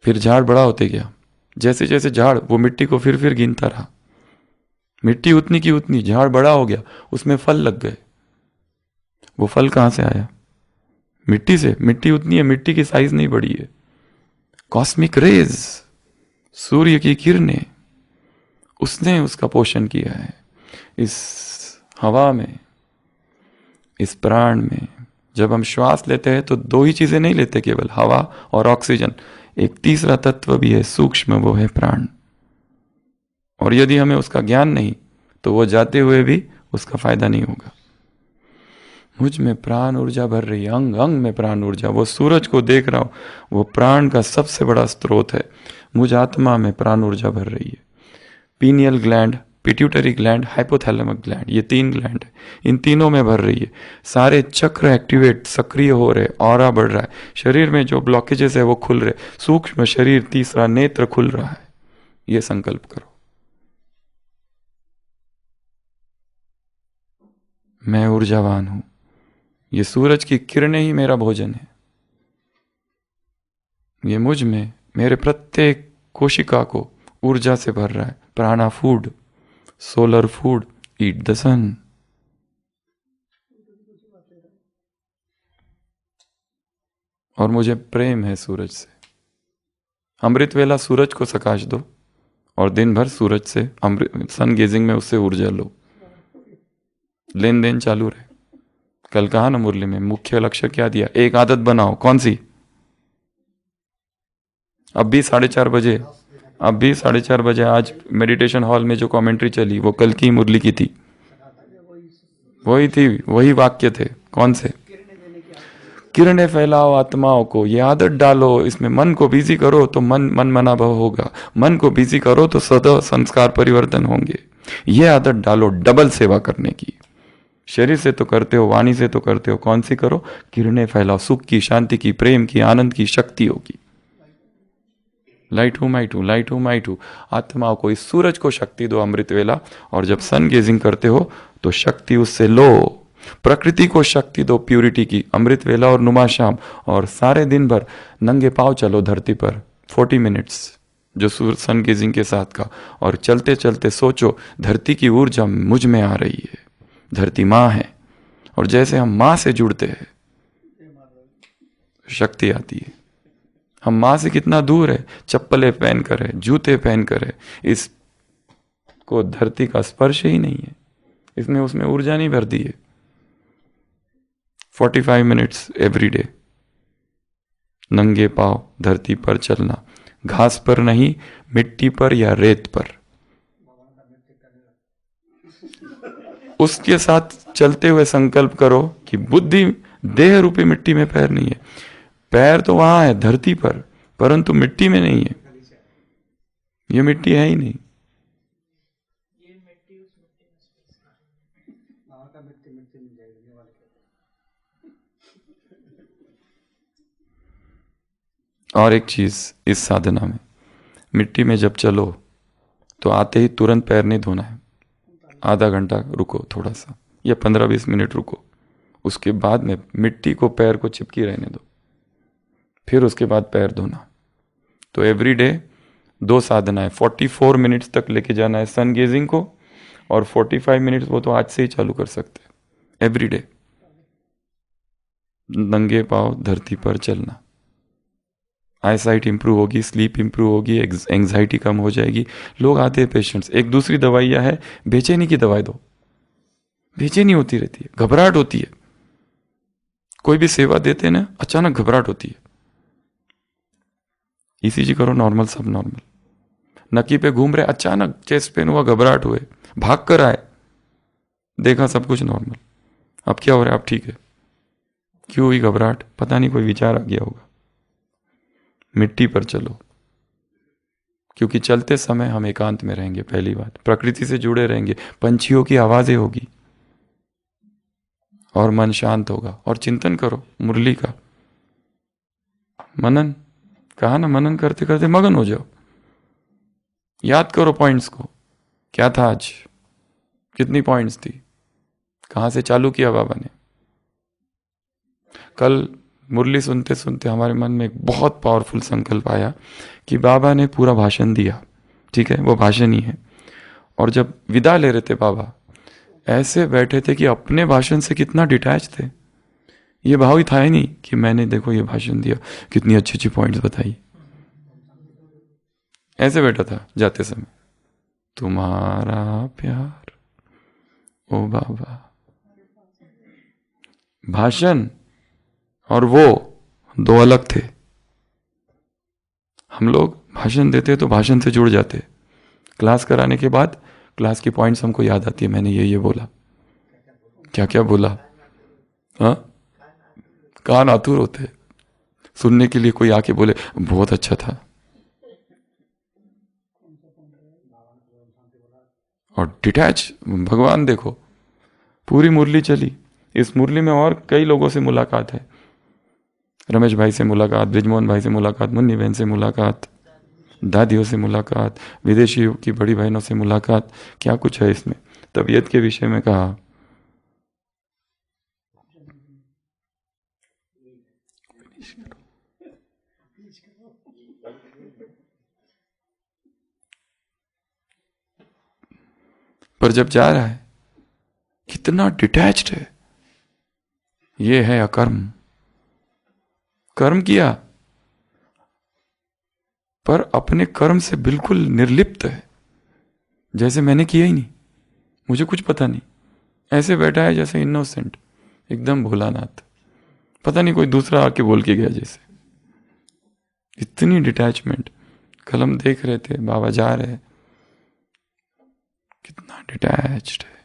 फिर झाड़ बड़ा होते गया, जैसे जैसे झाड़ वो मिट्टी को फिर गिनता रहा। मिट्टी उतनी की उतनी, झाड़ बड़ा हो गया, उसमें फल लग गए। वो फल कहां से आया? मिट्टी से। मिट्टी उतनी है, मिट्टी की साइज नहीं बढ़ी है। कॉस्मिक रेज, सूर्य की किरणें, उसने उसका पोषण किया है। इस हवा में, इस प्राण में जब हम श्वास लेते हैं तो 2 ही चीजें नहीं लेते केवल, हवा और ऑक्सीजन, एक तीसरा तत्व भी है सूक्ष्म, वो है प्राण। और यदि हमें उसका ज्ञान नहीं तो वो जाते हुए भी उसका फायदा नहीं होगा। मुझ में प्राण ऊर्जा भर रही है, अंग अंग में प्राण ऊर्जा। वो सूरज को देख रहा हूं, वो प्राण का सबसे बड़ा स्रोत है। मुझ आत्मा में प्राण ऊर्जा भर रही है। Pineal gland, pituitary gland, hypothalamic gland, ये 3 ग्लैंड है, इन तीनों में भर रही है। सारे चक्र एक्टिवेट, सक्रिय हो रहे, ऑरा बढ़ रहा है। शरीर में जो ब्लॉकेजेस है वो खुल रहे, सूक्ष्म शरीर, तीसरा नेत्र खुल रहा है। ये संकल्प करो, मैं ऊर्जावान हूं। ये सूरज की किरणें ही मेरा भोजन है। ये मुझ में, मेरे प्रत्येक कोशिका को ऊर्जा से भर रहा है। प्राणा food, solar food, eat the sun. और मुझे प्रेम है सूरज से। अमृत वेला सूरज को सकाश दो और दिन भर सूरज से अमृत सन गेजिंग में उससे ऊर्जा लो। लेन देन चालू रहे। कल कहा ना मुरली में, मुख्य लक्ष्य क्या दिया? एक आदत बनाओ। कौन सी? अब भी 4:30 बजे, अब भी 4:30 बजे आज मेडिटेशन हॉल में जो कमेंट्री चली वो कल की मुरली की थी। वही थी, वही वाक्य थे। कौन से? किरणें फैलाओ आत्माओं को, ये आदत डालो, इसमें मन को बिजी करो तो मन मना भाव होगा। मन को बिजी करो तो सदा संस्कार परिवर्तन होंगे। ये आदत डालो डबल सेवा करने की। शरीर से तो करते हो, वाणी से तो करते हो, कौन सी करो? किरणें फैलाओ, सुख की, शांति की, प्रेम की, आनंद की, शक्तियों की। लाइट हूं, माइट हूं, लाइट हूं, माइट हूं। आत्माओं को, इस सूरज को शक्ति दो अमृत वेला। और जब सन गेजिंग करते हो तो शक्ति उससे लो। प्रकृति को शक्ति दो प्यूरिटी की, अमृत वेला और नुमा शाम। और सारे दिन भर नंगे पांव चलो धरती पर 40 मिनट्स, जो सन गेजिंग के साथ का। और चलते चलते सोचो धरती की ऊर्जा मुझ में आ रही है। धरती माँ है, और जैसे हम माँ से जुड़ते हैं शक्ति आती है। हम माँ से कितना दूर है, चप्पलें पहन कर है, जूते पहन कर है, इस को धरती का स्पर्श ही नहीं है। इसने उसमें ऊर्जा नहीं भर दी है। 45 मिनट्स एवरी डे नंगे पांव धरती पर चलना, घास पर नहीं, मिट्टी पर या रेत पर। उसके साथ चलते हुए संकल्प करो कि बुद्धि देह रूपी मिट्टी में पैर नहीं है। पैर तो वहां है धरती पर, परंतु मिट्टी में नहीं है। ये मिट्टी है ही नहीं। और एक चीज इस साधना में, मिट्टी में जब चलो तो आते ही तुरंत पैर नहीं धोना है। आधा घंटा रुको थोड़ा सा, या 15-20 मिनट रुको। उसके बाद में मिट्टी को पैर को चिपकी रहने दो, फिर उसके बाद पैर धोना। तो एवरी डे 2 साधना है। 44 मिनट्स तक लेके जाना है सन गेजिंग को, और 45 मिनट्स वो तो आज से ही चालू कर सकते हैं। एवरी डे नंगे पांव धरती पर चलना। आईसाइट इंप्रूव होगी, स्लीप इंप्रूव होगी, एंग्जाइटी कम हो जाएगी। लोग आते हैं पेशेंट्स, एक दूसरी दवाइयां है, बेचैनी की दवाई दो, बेचैनी होती रहती है, घबराहट होती है। कोई भी सेवा देते हैं ना, अचानक घबराहट होती है। ईसीजी करो, नॉर्मल, सब नॉर्मल। नकी पे घूम रहे, अचानक चेस्ट पेन हुआ, घबराहट हुए, भाग कर आए, देखा सब कुछ नॉर्मल। अब क्या हो रहा है? अब ठीक है। क्यों हुई घबराहट? पता नहीं, कोई विचार आ गया होगा। मिट्टी पर चलो, क्योंकि चलते समय हम एकांत में रहेंगे। पहली बात, प्रकृति से जुड़े रहेंगे, पंछियों की आवाजें होगी और मन शांत होगा। और चिंतन करो मुरली का, मनन कहा ना, मनन करते करते मगन हो जाओ। याद करो पॉइंट्स को, क्या था आज, कितनी पॉइंट्स थी, कहां से चालू किया बाबा ने। कल मुरली सुनते सुनते हमारे मन में एक बहुत पावरफुल संकल्प आया कि बाबा ने पूरा भाषण दिया, ठीक है, वो भाषण ही है। और जब विदा ले रहे थे बाबा, ऐसे बैठे थे कि अपने भाषण से कितना डिटैच थे। ये भाव ही था ही नहीं कि मैंने देखो ये भाषण दिया, कितनी अच्छी अच्छी पॉइंट्स बताई। ऐसे बैठा था जाते समय, तुम्हारा प्यार ओ बाबा। भाषण और वो 2 अलग थे। हम लोग भाषण देते तो भाषण से जुड़ जाते, क्लास कराने के बाद क्लास की पॉइंट्स हमको याद आती है, मैंने ये बोला, क्या क्या बोला। हाँ, कान आतुर होते सुनने के लिए, कोई आके बोले बहुत अच्छा था। और डिटैच, भगवान देखो, पूरी मुरली चली। इस मुरली में और कई लोगों से मुलाकात है। रमेश भाई से मुलाकात, ब्रिजमोहन भाई से मुलाकात, मुन्नी बहन से मुलाकात, दादियों से मुलाकात, विदेशी की बड़ी बहनों से मुलाकात। क्या कुछ है इसमें। तबीयत के विषय में कहा, पर जब जा रहा है कितना डिटैच्ड है। ये है अकर्म। कर्म किया पर अपने कर्म से बिल्कुल निर्लिप्त है, जैसे मैंने किया ही नहीं, मुझे कुछ पता नहीं। ऐसे बैठा है जैसे इनोसेंट, एकदम भोलानाथ, पता नहीं कोई दूसरा आके बोल के गया जैसे। इतनी डिटैचमेंट। कल हम देख रहे थे बाबा जा रहे हैं, कितना डिटैच्ड है।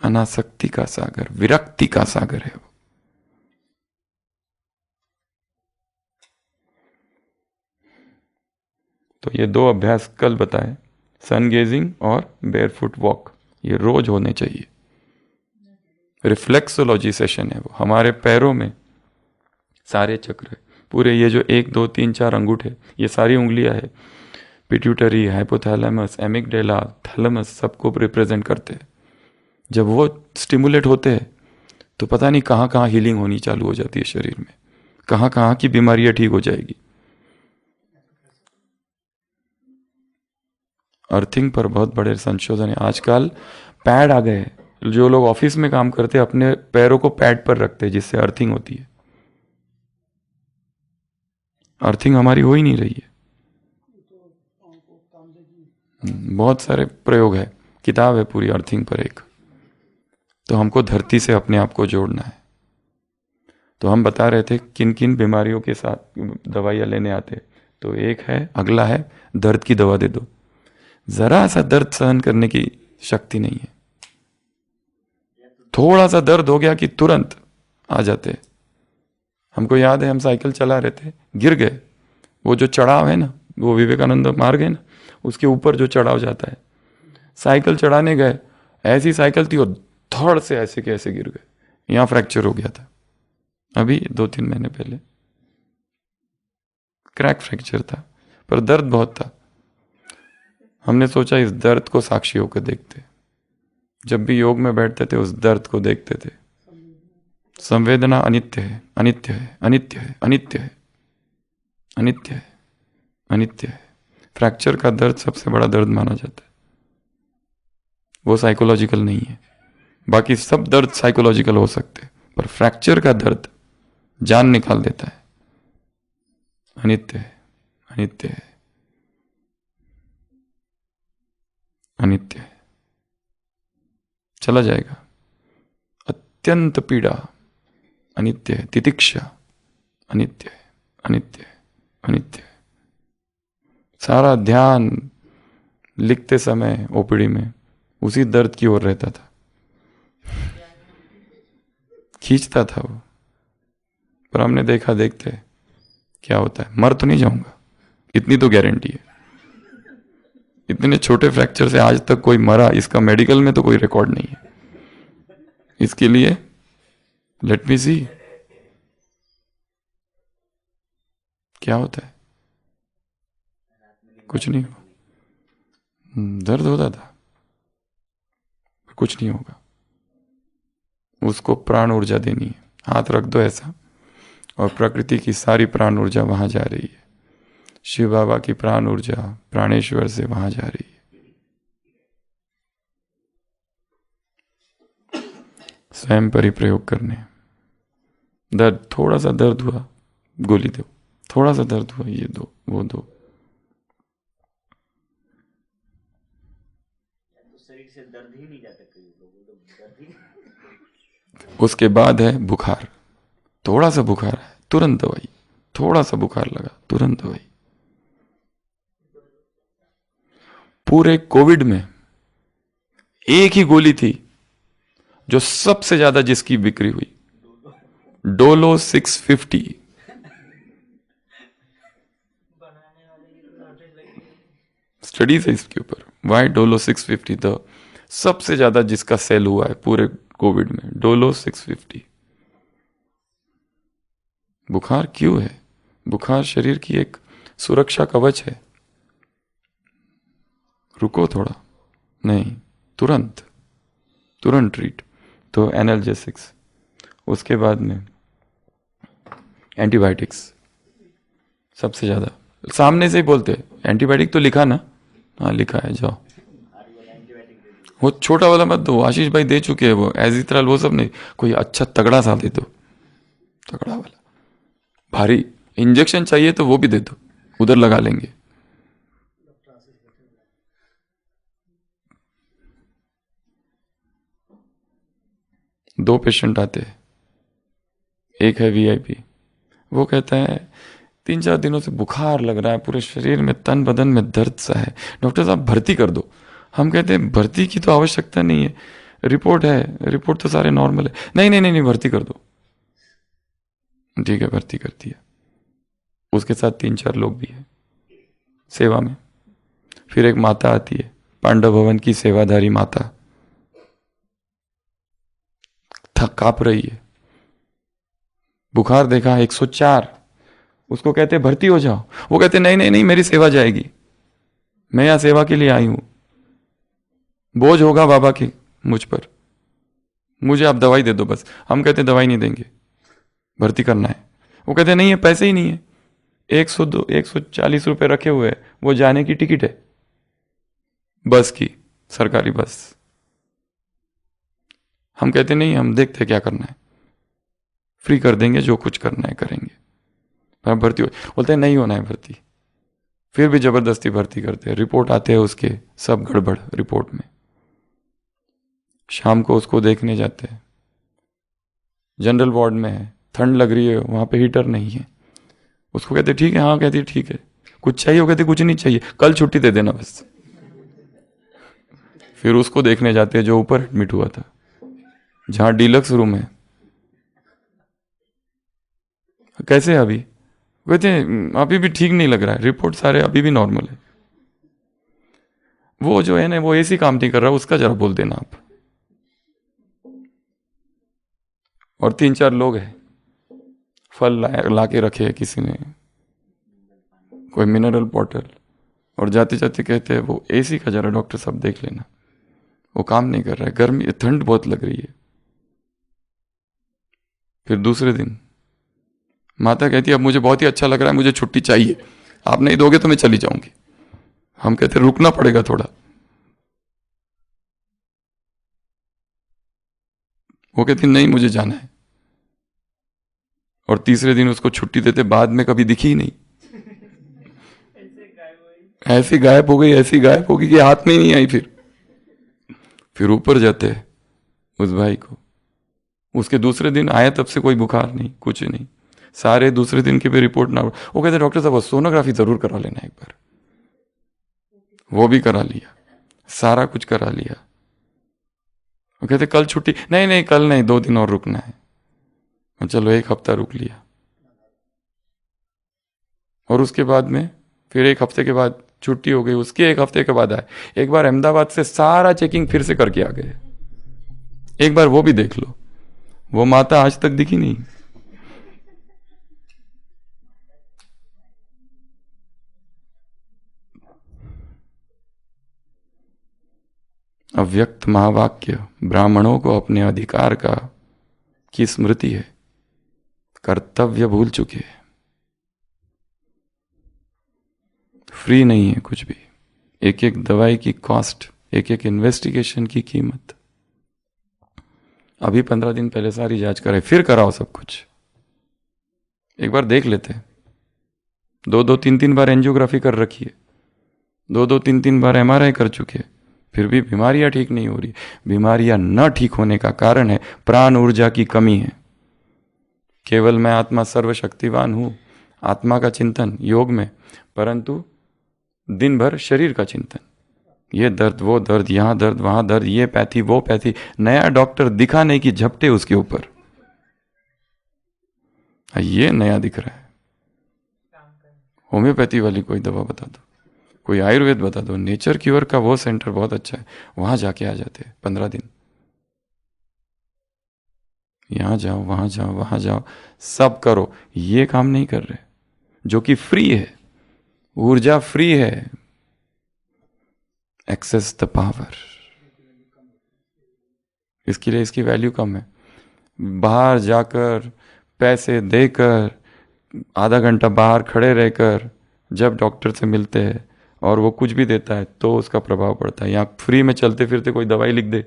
अनासक्ति का सागर, विरक्ति का सागर है वो। तो ये 2 अभ्यास कल बताए, सन गेजिंग और बेयरफुट वॉक, ये रोज होने चाहिए। रिफ्लेक्सोलॉजी सेशन है वो। हमारे पैरों में सारे चक्र है पूरे, ये जो 1 2 3 4 अंगूठे, ये सारी उंगलियां है। पिट्यूटरी, हाइपोथैलेमस, एमिगडेला, थैलेमस सबको रिप्रेजेंट करते हैं। जब वो स्टिमुलेट होते हैं तो पता नहीं कहाँ कहाँ हीलिंग होनी चालू हो जाती है शरीर में, कहाँ कहाँ की बीमारियां ठीक हो जाएगी। अर्थिंग पर बहुत बड़े संशोधन है। आजकल पैड आ गए हैं। जो लोग ऑफिस में काम करते हैं अपने पैरों को पैड पर रखते हैं, जिससे अर्थिंग होती है। अर्थिंग हमारी हो ही नहीं रही है। बहुत सारे प्रयोग है, किताब है पूरी अर्थिंग पर एक। तो हमको धरती से अपने आप को जोड़ना है। तो हम बता रहे थे किन किन बीमारियों के साथ दवाइयाँ लेने आते। तो एक है, अगला है दर्द की दवा दे दो। जरा सा दर्द सहन करने की शक्ति नहीं है। थोड़ा सा दर्द हो गया कि तुरंत आ जाते। हमको याद है, हम साइकिल चला रहे थे, गिर गए। वो जो चढ़ाव है ना, वो विवेकानंद मार्ग है ना, उसके ऊपर जो चढ़ाव जाता है, साइकिल चढ़ाने गए, ऐसी साइकिल थी और धड़ से ऐसे के ऐसे गिर गए, यहां फ्रैक्चर हो गया था। अभी 2-3 महीने पहले क्रैक फ्रैक्चर था, पर दर्द बहुत था। हमने सोचा इस दर्द को साक्षी होकर देखते। जब भी योग में बैठते थे उस दर्द को देखते थे। संवेदना अनित्य है, अनित्य है, अनित्य है, अनित्य है, अनित्य है, अनित्य है। फ्रैक्चर का दर्द सबसे बड़ा दर्द माना जाता है, वो साइकोलॉजिकल नहीं है। बाकी सब दर्द साइकोलॉजिकल हो सकते, पर फ्रैक्चर का दर्द जान निकाल देता है। अनित्य है, अनित्य है, अनित्य है, चला जाएगा। अत्यंत पीड़ा अनित्य है, तितिक्षा अनित्य है, अनित्य है, अनित्य है। सारा ध्यान लिखते समय ओपीडी में उसी दर्द की ओर रहता था, खींचता था वो। पर हमने देखा, देखते क्या होता है। मर तो नहीं जाऊंगा, इतनी तो गारंटी है। इतने छोटे फ्रैक्चर से आज तक कोई मरा, इसका मेडिकल में तो कोई रिकॉर्ड नहीं है। इसके लिए लेट मी सी क्या होता है। कुछ नहीं हुआ, दर्द होता था, कुछ नहीं होगा। उसको प्राण ऊर्जा देनी है। हाथ रख दो ऐसा, और प्रकृति की सारी प्राण ऊर्जा वहां जा रही है। शिव बाबा की प्राण ऊर्जा प्राणेश्वर से वहां जा रही है। स्वयं परिप्रयोग करने। दर्द, थोड़ा सा दर्द हुआ, गोली दो। थोड़ा सा दर्द हुआ, ये दो, वो दो। तो शरीर से दर्द ही नहीं जाता, कई लोगों को दर्द ही। उसके बाद है बुखार। थोड़ा सा बुखार है, तुरंत दवाई। थोड़ा सा बुखार लगा, तुरंत दवाई। पूरे कोविड में एक ही गोली थी जो सबसे ज्यादा जिसकी बिक्री हुई, डोलो 650। स्टडीज है इसके ऊपर, वाई डोलो 650। तो सबसे ज्यादा जिसका सेल हुआ है पूरे कोविड में, डोलो 650। बुखार क्यों है? बुखार शरीर की एक सुरक्षा कवच है। रुको थोड़ा, नहीं, तुरंत तुरंत ट्रीट। तो एनाल्जेसिक्स, उसके बाद में एंटीबायोटिक्स। सबसे ज्यादा सामने से ही बोलते एंटीबायोटिक तो लिखा ना, हाँ लिखा है, जाओ। वो छोटा वाला मत दो, आशीष भाई दे चुके हैं वो एजिथ्रल, वो सब नहीं। कोई अच्छा तगड़ा सा दे दो, तगड़ा वाला भारी। इंजेक्शन चाहिए तो वो भी दे दो, उधर लगा लेंगे। दो पेशेंट आते हैं, एक है वीआईपी, वो कहता है 3-4 दिनों से बुखार लग रहा है, पूरे शरीर में, तन बदन में दर्द सा है, डॉक्टर साहब भर्ती कर दो। हम कहते हैं भर्ती की तो आवश्यकता नहीं है, रिपोर्ट है, रिपोर्ट तो सारे नॉर्मल है। नहीं नहीं नहीं नहीं, भर्ती कर दो। ठीक है, भर्ती कर दिया। उसके साथ 3-4 लोग भी है सेवा में। फिर एक माता आती है, पांडव भवन की सेवाधारी माता, थक कांप रही है, बुखार देखा 104। उसको कहते भर्ती हो जाओ, वो कहते नहीं नहीं नहीं, मेरी सेवा जाएगी, मैं यहां सेवा के लिए आई हूं, बोझ होगा बाबा की मुझ पर, मुझे आप दवाई दे दो बस। हम कहते दवाई नहीं देंगे, भर्ती करना है। वो कहते नहीं है, पैसे ही नहीं है। 140 रुपए रखे हुए हैं, वो जाने की टिकट है बस की, सरकारी बस। हम कहते नहीं, हम देखते क्या करना है, फ्री कर देंगे, जो कुछ करना है करेंगे। आप भर्ती हो, बोलते हैं नहीं होना है भर्ती, फिर भी जबरदस्ती भर्ती करते हैं। रिपोर्ट आते हैं उसके, सब गड़बड़ रिपोर्ट में। शाम को उसको देखने जाते हैं, जनरल वार्ड में है, ठंड लग रही है, वहां पे हीटर नहीं है। उसको कहते ठीक है, हाँ कहती ठीक है। कुछ चाहिए? वो कहते कुछ नहीं चाहिए, कल छुट्टी दे देना बस। फिर उसको देखने जाते हैं जो ऊपर एडमिट हुआ था, जहां डीलक्स रूम है। कैसे अभी? कहते हैं अभी भी ठीक नहीं लग रहा है, रिपोर्ट सारे अभी भी नॉर्मल है। वो जो है ना, वो एसी काम नहीं कर रहा, उसका जरा बोल देना आप। और 3-4 लोग हैं, फल ला के रखे है किसी ने, कोई मिनरल बॉटल, और जाते जाते कहते हैं वो एसी का जरा डॉक्टर साहब देख लेना, वो काम नहीं कर रहा है, गर्मी ठंड बहुत लग रही है। फिर दूसरे दिन माता कहती है अब मुझे बहुत ही अच्छा लग रहा है, मुझे छुट्टी चाहिए, आप नहीं दोगे तो मैं चली जाऊंगी। हम कहते रुकना पड़ेगा थोड़ा। वो कहती नहीं मुझे जाना है, और तीसरे दिन उसको छुट्टी देते, बाद में कभी दिखी ही नहीं। ऐसी गायब हो गई, ऐसी गायब हो गई कि हाथ में ही नहीं आई। फिर ऊपर जाते हैं उस भाई को, उसके दूसरे दिन आया, तब से कोई बुखार नहीं, कुछ नहीं, सारे दूसरे दिन की भी रिपोर्ट ना। वो कहते डॉक्टर साहब सोनोग्राफी जरूर करा लेना एक बार। वो भी करा लिया, सारा कुछ करा लिया। वो कहते कल छुट्टी, नहीं नहीं कल नहीं, 2 दिन और रुकना है। चलो 1 हफ्ता रुक लिया, और उसके बाद में फिर 1 हफ्ते के बाद छुट्टी हो गई। उसके 1 हफ्ते के बाद आए, एक बार अहमदाबाद से सारा चेकिंग फिर से करके आ गए। एक बार वो भी देख लो, वो माता आज तक दिखी नहीं। अव्यक्त महावाक्य ब्राह्मणों को अपने अधिकार की स्मृति है, कर्तव्य भूल चुके हैं। फ्री नहीं है कुछ भी, एक एक दवाई की कॉस्ट, एक एक इन्वेस्टिगेशन की कीमत। अभी 15 दिन पहले सारी जांच कराई, फिर कराओ सब कुछ, एक बार देख लेते। 2-2, 3-3 बार एंजियोग्राफी कर रखी है, 2-2, 3-3 बार MRI कर चुके हैं, फिर भी बीमारियां ठीक नहीं हो रही। बीमारियां न ठीक होने का कारण है प्राण ऊर्जा की कमी है। केवल मैं आत्मा सर्वशक्तिवान हूं, आत्मा का चिंतन योग में, परंतु दिन भर शरीर का चिंतन, ये दर्द वो दर्द, यहां दर्द वहां दर्द, ये पैथी वो पैथी, नया डॉक्टर दिखा नहीं कि झपटे उसके ऊपर, ये नया दिख रहा है। होम्योपैथी वाली कोई दवा बता दो, कोई आयुर्वेद बता दो, नेचर क्योर का वो सेंटर बहुत अच्छा है, वहां जाके आ जाते हैं 15 दिन। यहां जाओ वहां जाओ वहां जाओ, सब करो, ये काम नहीं कर रहे, जो कि फ्री है, ऊर्जा फ्री है। एक्सेस द पावर, इसके लिए इसकी वैल्यू कम है। बाहर जाकर पैसे देकर आधा घंटा बाहर खड़े रहकर जब डॉक्टर से मिलते हैं और वो कुछ भी देता है तो उसका प्रभाव पड़ता है। यहाँ फ्री में चलते फिरते कोई दवाई लिख दे,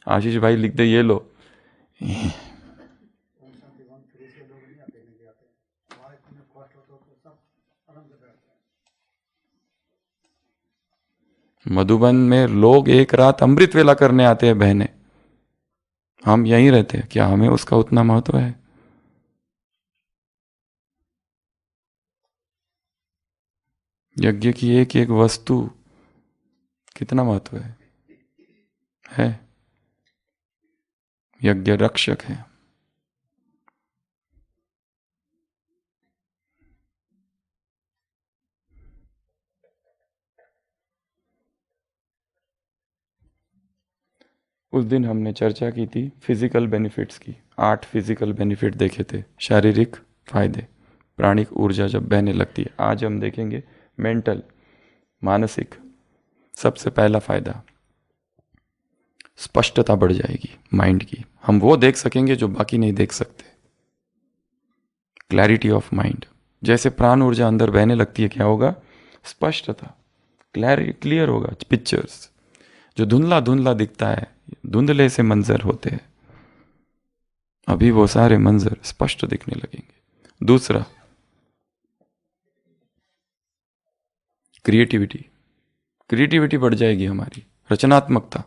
आशीष भाई लिख दे ये लो, मधुबन में लोग एक रात अमृत वेला करने आते हैं बहनें, हम यहीं रहते हैं, क्या हमें उसका उतना महत्व है? यज्ञ की एक एक वस्तु कितना महत्व है? यज्ञ रक्षक है। उस दिन हमने चर्चा की थी फिजिकल बेनिफिट्स की, 8 फिजिकल बेनिफिट देखे थे, शारीरिक फायदे, प्राणिक ऊर्जा जब बहने लगती है। आज हम देखेंगे मेंटल, मानसिक। सबसे पहला फायदा, स्पष्टता बढ़ जाएगी माइंड की, हम वो देख सकेंगे जो बाकी नहीं देख सकते। क्लैरिटी ऑफ माइंड, जैसे प्राण ऊर्जा अंदर बहने लगती है क्या होगा? स्पष्टता, क्लियर होगा। पिक्चर्स जो धुंधला धुंधला दिखता है, धुंधले से मंजर होते हैं, अभी वो सारे मंजर स्पष्ट दिखने लगेंगे। दूसरा, क्रिएटिविटी बढ़ जाएगी हमारी, रचनात्मकता।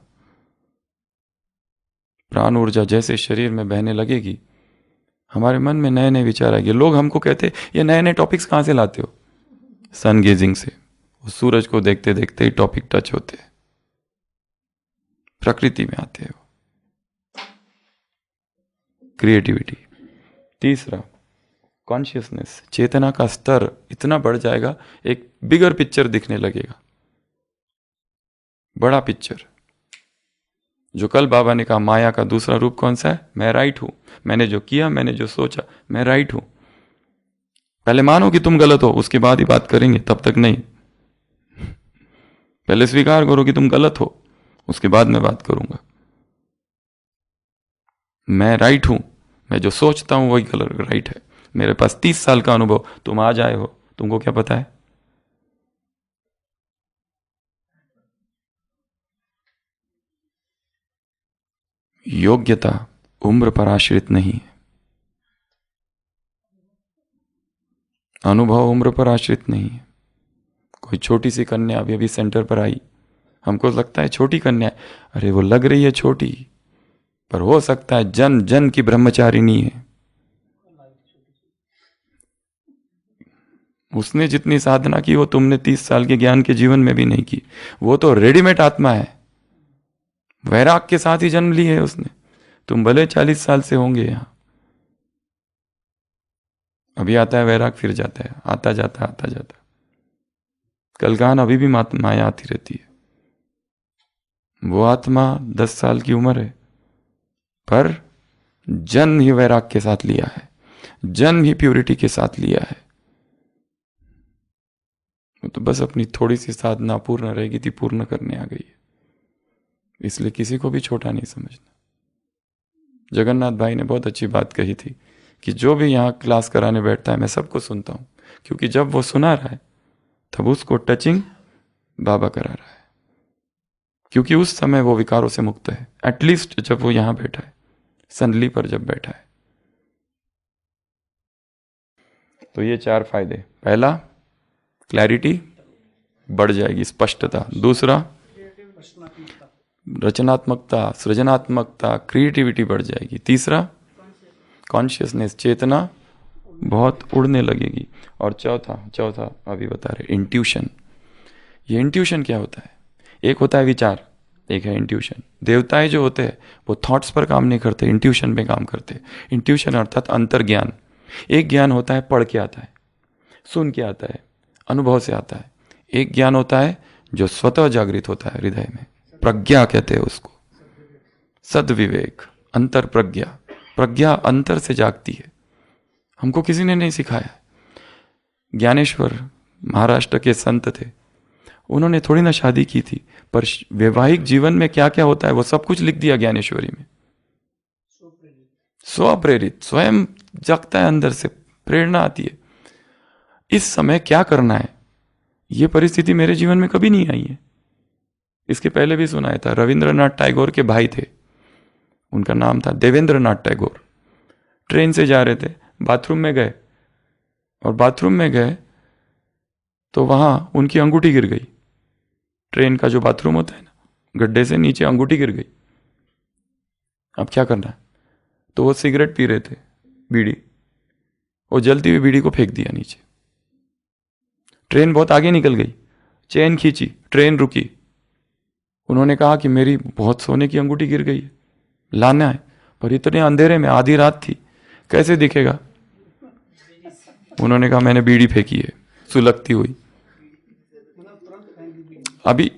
प्राण ऊर्जा जैसे शरीर में बहने लगेगी, हमारे मन में नए नए विचार आएंगे। लोग हमको कहते ये नए नए टॉपिक्स कहां से लाते हो? सन गेजिंग से, सूरज को देखते देखते ही टॉपिक टच होते हैं। प्रकृति में आते हैं वो, क्रिएटिविटी। तीसरा कॉन्शियसनेस, चेतना का स्तर इतना बढ़ जाएगा, एक बिगर पिक्चर दिखने लगेगा, बड़ा पिक्चर। जो कल बाबा ने कहा माया का दूसरा रूप कौन सा है, मैं राइट हूं, मैंने जो किया, मैंने जो सोचा, मैं राइट हूं। पहले मानो कि तुम गलत हो, उसके बाद ही बात करेंगे, तब तक नहीं। पहले स्वीकार करो कि तुम गलत हो, उसके बाद मैं बात करूंगा। मैं राइट हूं, मैं जो सोचता हूं वही गलत राइट है। मेरे पास 30 साल का अनुभव, तुम आज आए हो, तुमको क्या पता है? योग्यता उम्र पर आश्रित नहीं है, अनुभव उम्र पर आश्रित नहीं है। कोई छोटी सी कन्या अभी अभी सेंटर पर आई, हमको लगता है छोटी कन्या है, अरे वो लग रही है छोटी, पर हो सकता है जन जन की ब्रह्मचारिणी है। उसने जितनी साधना की वो तुमने 30 साल के ज्ञान के जीवन में भी नहीं की। वो तो रेडीमेड आत्मा है, वैराग के साथ ही जन्म ली है उसने। तुम भले 40 साल से होंगे यहां, अभी आता है वैराग, फिर जाता है, आता जाता आता जाता। कलगान अभी भी माया आती रहती है। वो आत्मा 10 साल की उम्र है, पर जन्म ही वैराग के साथ लिया है, जन्म ही प्यूरिटी के साथ लिया है। वो तो बस अपनी थोड़ी सी साधना पूर्ण रहेगी थी, पूर्ण करने आ गई है। इसलिए किसी को भी छोटा नहीं समझना। जगन्नाथ भाई ने बहुत अच्छी बात कही थी कि जो भी यहाँ क्लास कराने बैठता है, मैं सबको सुनता हूँ, क्योंकि जब वो सुना रहा है तब उसको टचिंग बाबा करा रहा है, क्योंकि उस समय वो विकारों से मुक्त है। एटलीस्ट जब वो यहां बैठा है, संदली पर जब बैठा है। तो ये 4 फायदे। पहला, क्लैरिटी बढ़ जाएगी, स्पष्टता। दूसरा, रचनात्मकता, सृजनात्मकता, क्रिएटिविटी बढ़ जाएगी। तीसरा, कॉन्शियसनेस, चेतना बहुत उड़ने लगेगी। और चौथा अभी बता रहे, इंट्यूशन। ये इंट्यूशन क्या होता है? एक होता है विचार, एक है इंट्यूशन। देवताएं जो होते हैं वो थॉट्स पर काम नहीं करते, इंट्यूशन पे काम करते। इंट्यूशन अर्थात अंतर्ज्ञान। एक ज्ञान होता है पढ़ के आता है, सुन के आता है, अनुभव से आता है। एक ज्ञान होता है जो स्वतः जागृत होता है हृदय में, प्रज्ञा कहते हैं उसको, सद्विवेक, अंतर प्रज्ञा। प्रज्ञा अंतर से जागती है, हमको किसी ने नहीं सिखाया। ज्ञानेश्वर महाराष्ट्र के संत थे, उन्होंने थोड़ी ना शादी की थी, पर वैवाहिक जीवन में क्या क्या होता है वो सब कुछ लिख दिया ज्ञानेश्वरी में। स्वप्रेरित, स्वयं जगता है अंदर से, प्रेरणा आती है। इस समय क्या करना है, ये परिस्थिति मेरे जीवन में कभी नहीं आई है। इसके पहले भी सुनाया था, रविंद्रनाथ टैगोर के भाई थे, उनका नाम था देवेंद्रनाथ टैगोर। ट्रेन से जा रहे थे, बाथरूम में गए, और बाथरूम में गए तो वहां उनकी अंगूठी गिर गई। ट्रेन का जो बाथरूम होता है ना, गड्ढे से नीचे अंगूठी गिर गई। अब क्या करना है? तो वो सिगरेट पी रहे थे, बीड़ी, वो जलती हुई बीड़ी को फेंक दिया नीचे। ट्रेन बहुत आगे निकल गई, चेन खींची, ट्रेन रुकी। उन्होंने कहा कि मेरी बहुत सोने की अंगूठी गिर गई है, लाना है, पर इतने अंधेरे में, आधी रात थी, कैसे दिखेगा? उन्होंने कहा मैंने बीड़ी फेंकी है, सुलगती हुई। अभी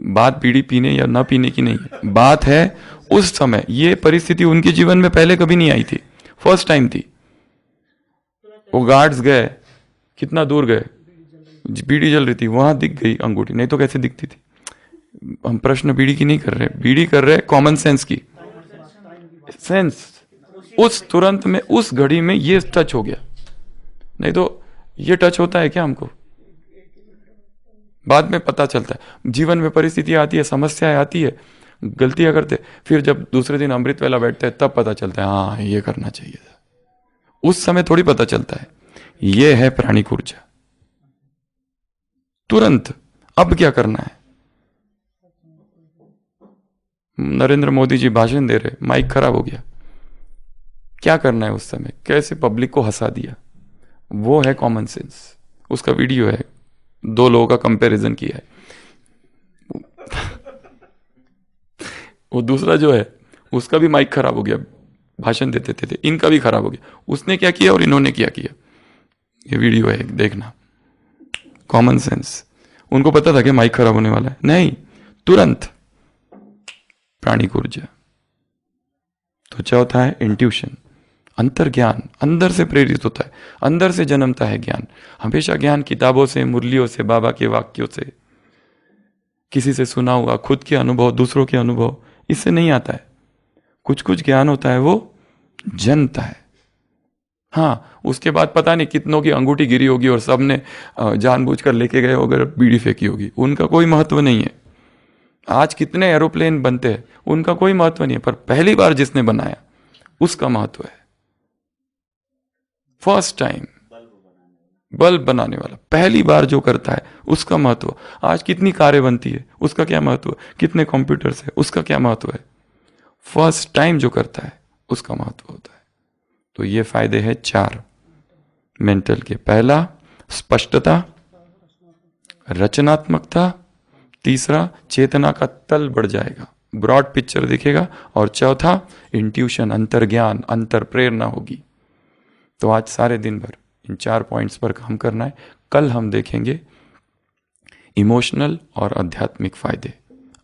बात बीड़ी पीने या ना पीने की नहीं है, बात है उस समय ये परिस्थिति उनके जीवन में पहले कभी नहीं आई थी, फर्स्ट टाइम थी। वो गार्ड्स गए, कितना दूर गए, बीड़ी जल रही थी, वहां दिख गई अंगूठी, नहीं तो कैसे दिखती थी? हम प्रश्न बीड़ी की नहीं कर रहे, बीड़ी कर रहे कॉमन सेंस की। सेंस उस तुरंत में, उस घड़ी में ये टच हो गया, नहीं तो ये टच होता है क्या हमको? बाद में पता चलता है। जीवन में परिस्थितियां आती है, समस्याएं आती है, गलतियां करते, फिर जब दूसरे दिन अमृत वेला बैठते हैं तब पता चलता है हाँ ये करना चाहिए था। उस समय थोड़ी पता चलता है। ये है प्राणिक ऊर्जा, तुरंत। अब क्या करना है? नरेंद्र मोदी जी भाषण दे रहे, माइक खराब हो गया, क्या करना है उस समय? कैसे पब्लिक को हंसा दिया, वो है कॉमन सेंस। उसका वीडियो है, 2 लोगों का कंपैरिजन किया है। वो दूसरा जो है उसका भी माइक खराब हो गया, भाषण देते थे, इनका भी खराब हो गया। उसने क्या किया और इन्होंने क्या किया, ये वीडियो है, देखना। Common sense. उनको पता था कि माइक खराब होने वाला है, नहीं, तुरंत प्राणिक ऊर्जा। तो चौथा है इंट्यूशन, अंतर ज्ञान, अंदर से प्रेरित होता है, अंदर से जन्मता है ज्ञान। हमेशा ज्ञान किताबों से, मुरलियों से, बाबा के वाक्यों से, किसी से सुना हुआ, खुद के अनुभव, दूसरों के अनुभव, इससे नहीं आता है। कुछ कुछ ज्ञान होता है वो जन्मता है। हाँ, उसके बाद पता नहीं कितनों की अंगूठी गिरी होगी और सबने जानबूझकर लेके गए होकर बीड़ी फेंकी होगी, उनका कोई महत्व नहीं है। आज कितने एरोप्लेन बनते हैं, उनका कोई महत्व नहीं है, पर पहली बार जिसने बनाया उसका महत्व है। फर्स्ट टाइम बल्ब बनाने वाला, पहली बार जो करता है उसका महत्व। आज कितनी कारें बनती है, उसका क्या महत्व, कितने कंप्यूटर्स है, उसका क्या महत्व है। फर्स्ट टाइम जो करता है उसका महत्व होता है। तो ये फायदे हैं 4 मेंटल के। पहला स्पष्टता, रचनात्मकता, तीसरा चेतना का तल बढ़ जाएगा, ब्रॉड पिक्चर दिखेगा, और चौथा इंट्यूशन, अंतर ज्ञान, अंतर प्रेरणा होगी। तो आज सारे दिन भर इन 4 पॉइंट्स पर काम करना है। कल हम देखेंगे इमोशनल और आध्यात्मिक फायदे।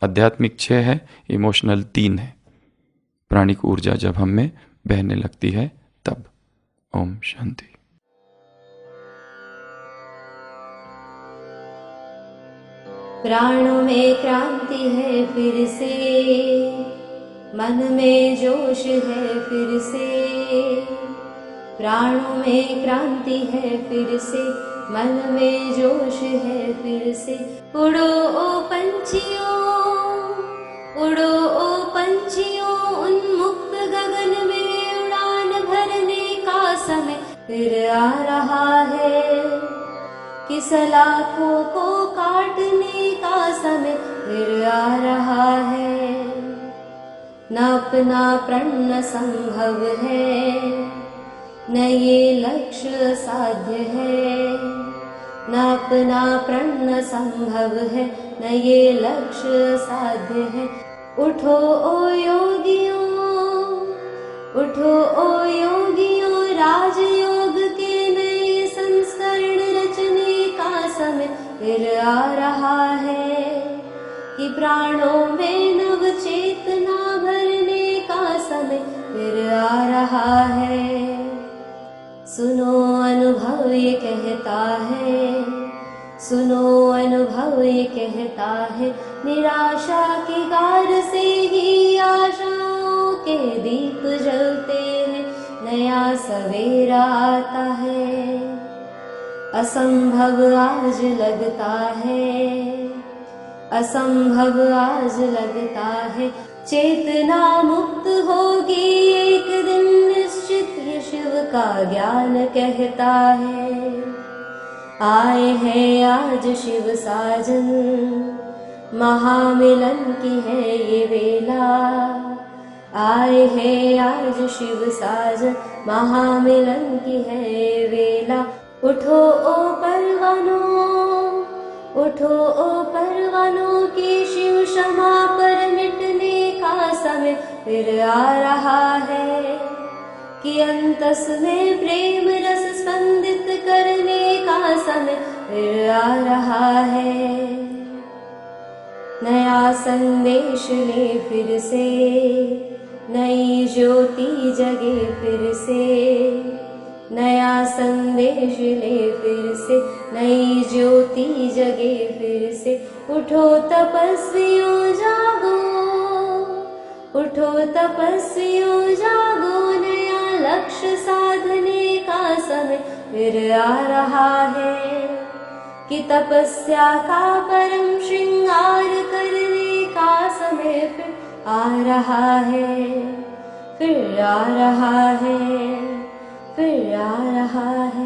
आध्यात्मिक 6 है, इमोशनल 3 है। प्राणिक ऊर्जा जब हम में बहने लगती है तब। ओम शांति। प्राणों में क्रांति है फिर से, मन में जोश है फिर से। प्राणों में क्रांति है फिर से, मन में जोश है फिर से। उड़ो ओ पंछियों, उड़ो ओ पंछियों, उन्मुक्त गगन में उड़ान भरने का समय फिर आ रहा है। कि सलाखों को काटने का समय फिर आ रहा है। न अपना प्रण न संभव है, न ये लक्ष्य साध्य है। न अपना प्रण न संभव है, न ये लक्ष्य साध्य है। उठो ओ योगियों, उठो ओ योगियों, राजयोग के नए संस्करण रचने का समय फिर आ रहा है। कि प्राणों में नव चेतना भरने का समय फिर आ रहा है। सुनो अनुभव ये कहता है, सुनो अनुभव ये कहता है। निराशा की गार से ही आशाओं के दीप जलते हैं, नया सवेरा आता है। असंभव आज लगता है, असंभव आज लगता है। चेतना मुक्त होगी एक दिन निश्चित, ये शिव का ज्ञान कहता है। आए हैं आज शिव साजन, महामिलन की है ये वेला। आए हैं आज शिव साजन, महामिलन की है ये वेला। उठो ओ परवानों, उठो ओ परवानों, की शिव क्षमा पर मिटने का समय फिर आ रहा है। कि अंतस में प्रेम रस स्पंदित करने का समय फिर आ रहा है। नया संदेश ले फिर से, नई ज्योति जगे फिर से। नया संदेश ले फिर से, नई ज्योति जगे फिर से। उठो तपस्वियों जागो, उठो तपस्वियों जागो, नया लक्ष्य साधने का समय फिर आ रहा है। कि तपस्या का परम श्रृंगार करने का समय फिर आ रहा है, फिर आ रहा है, फिर आ रहा है।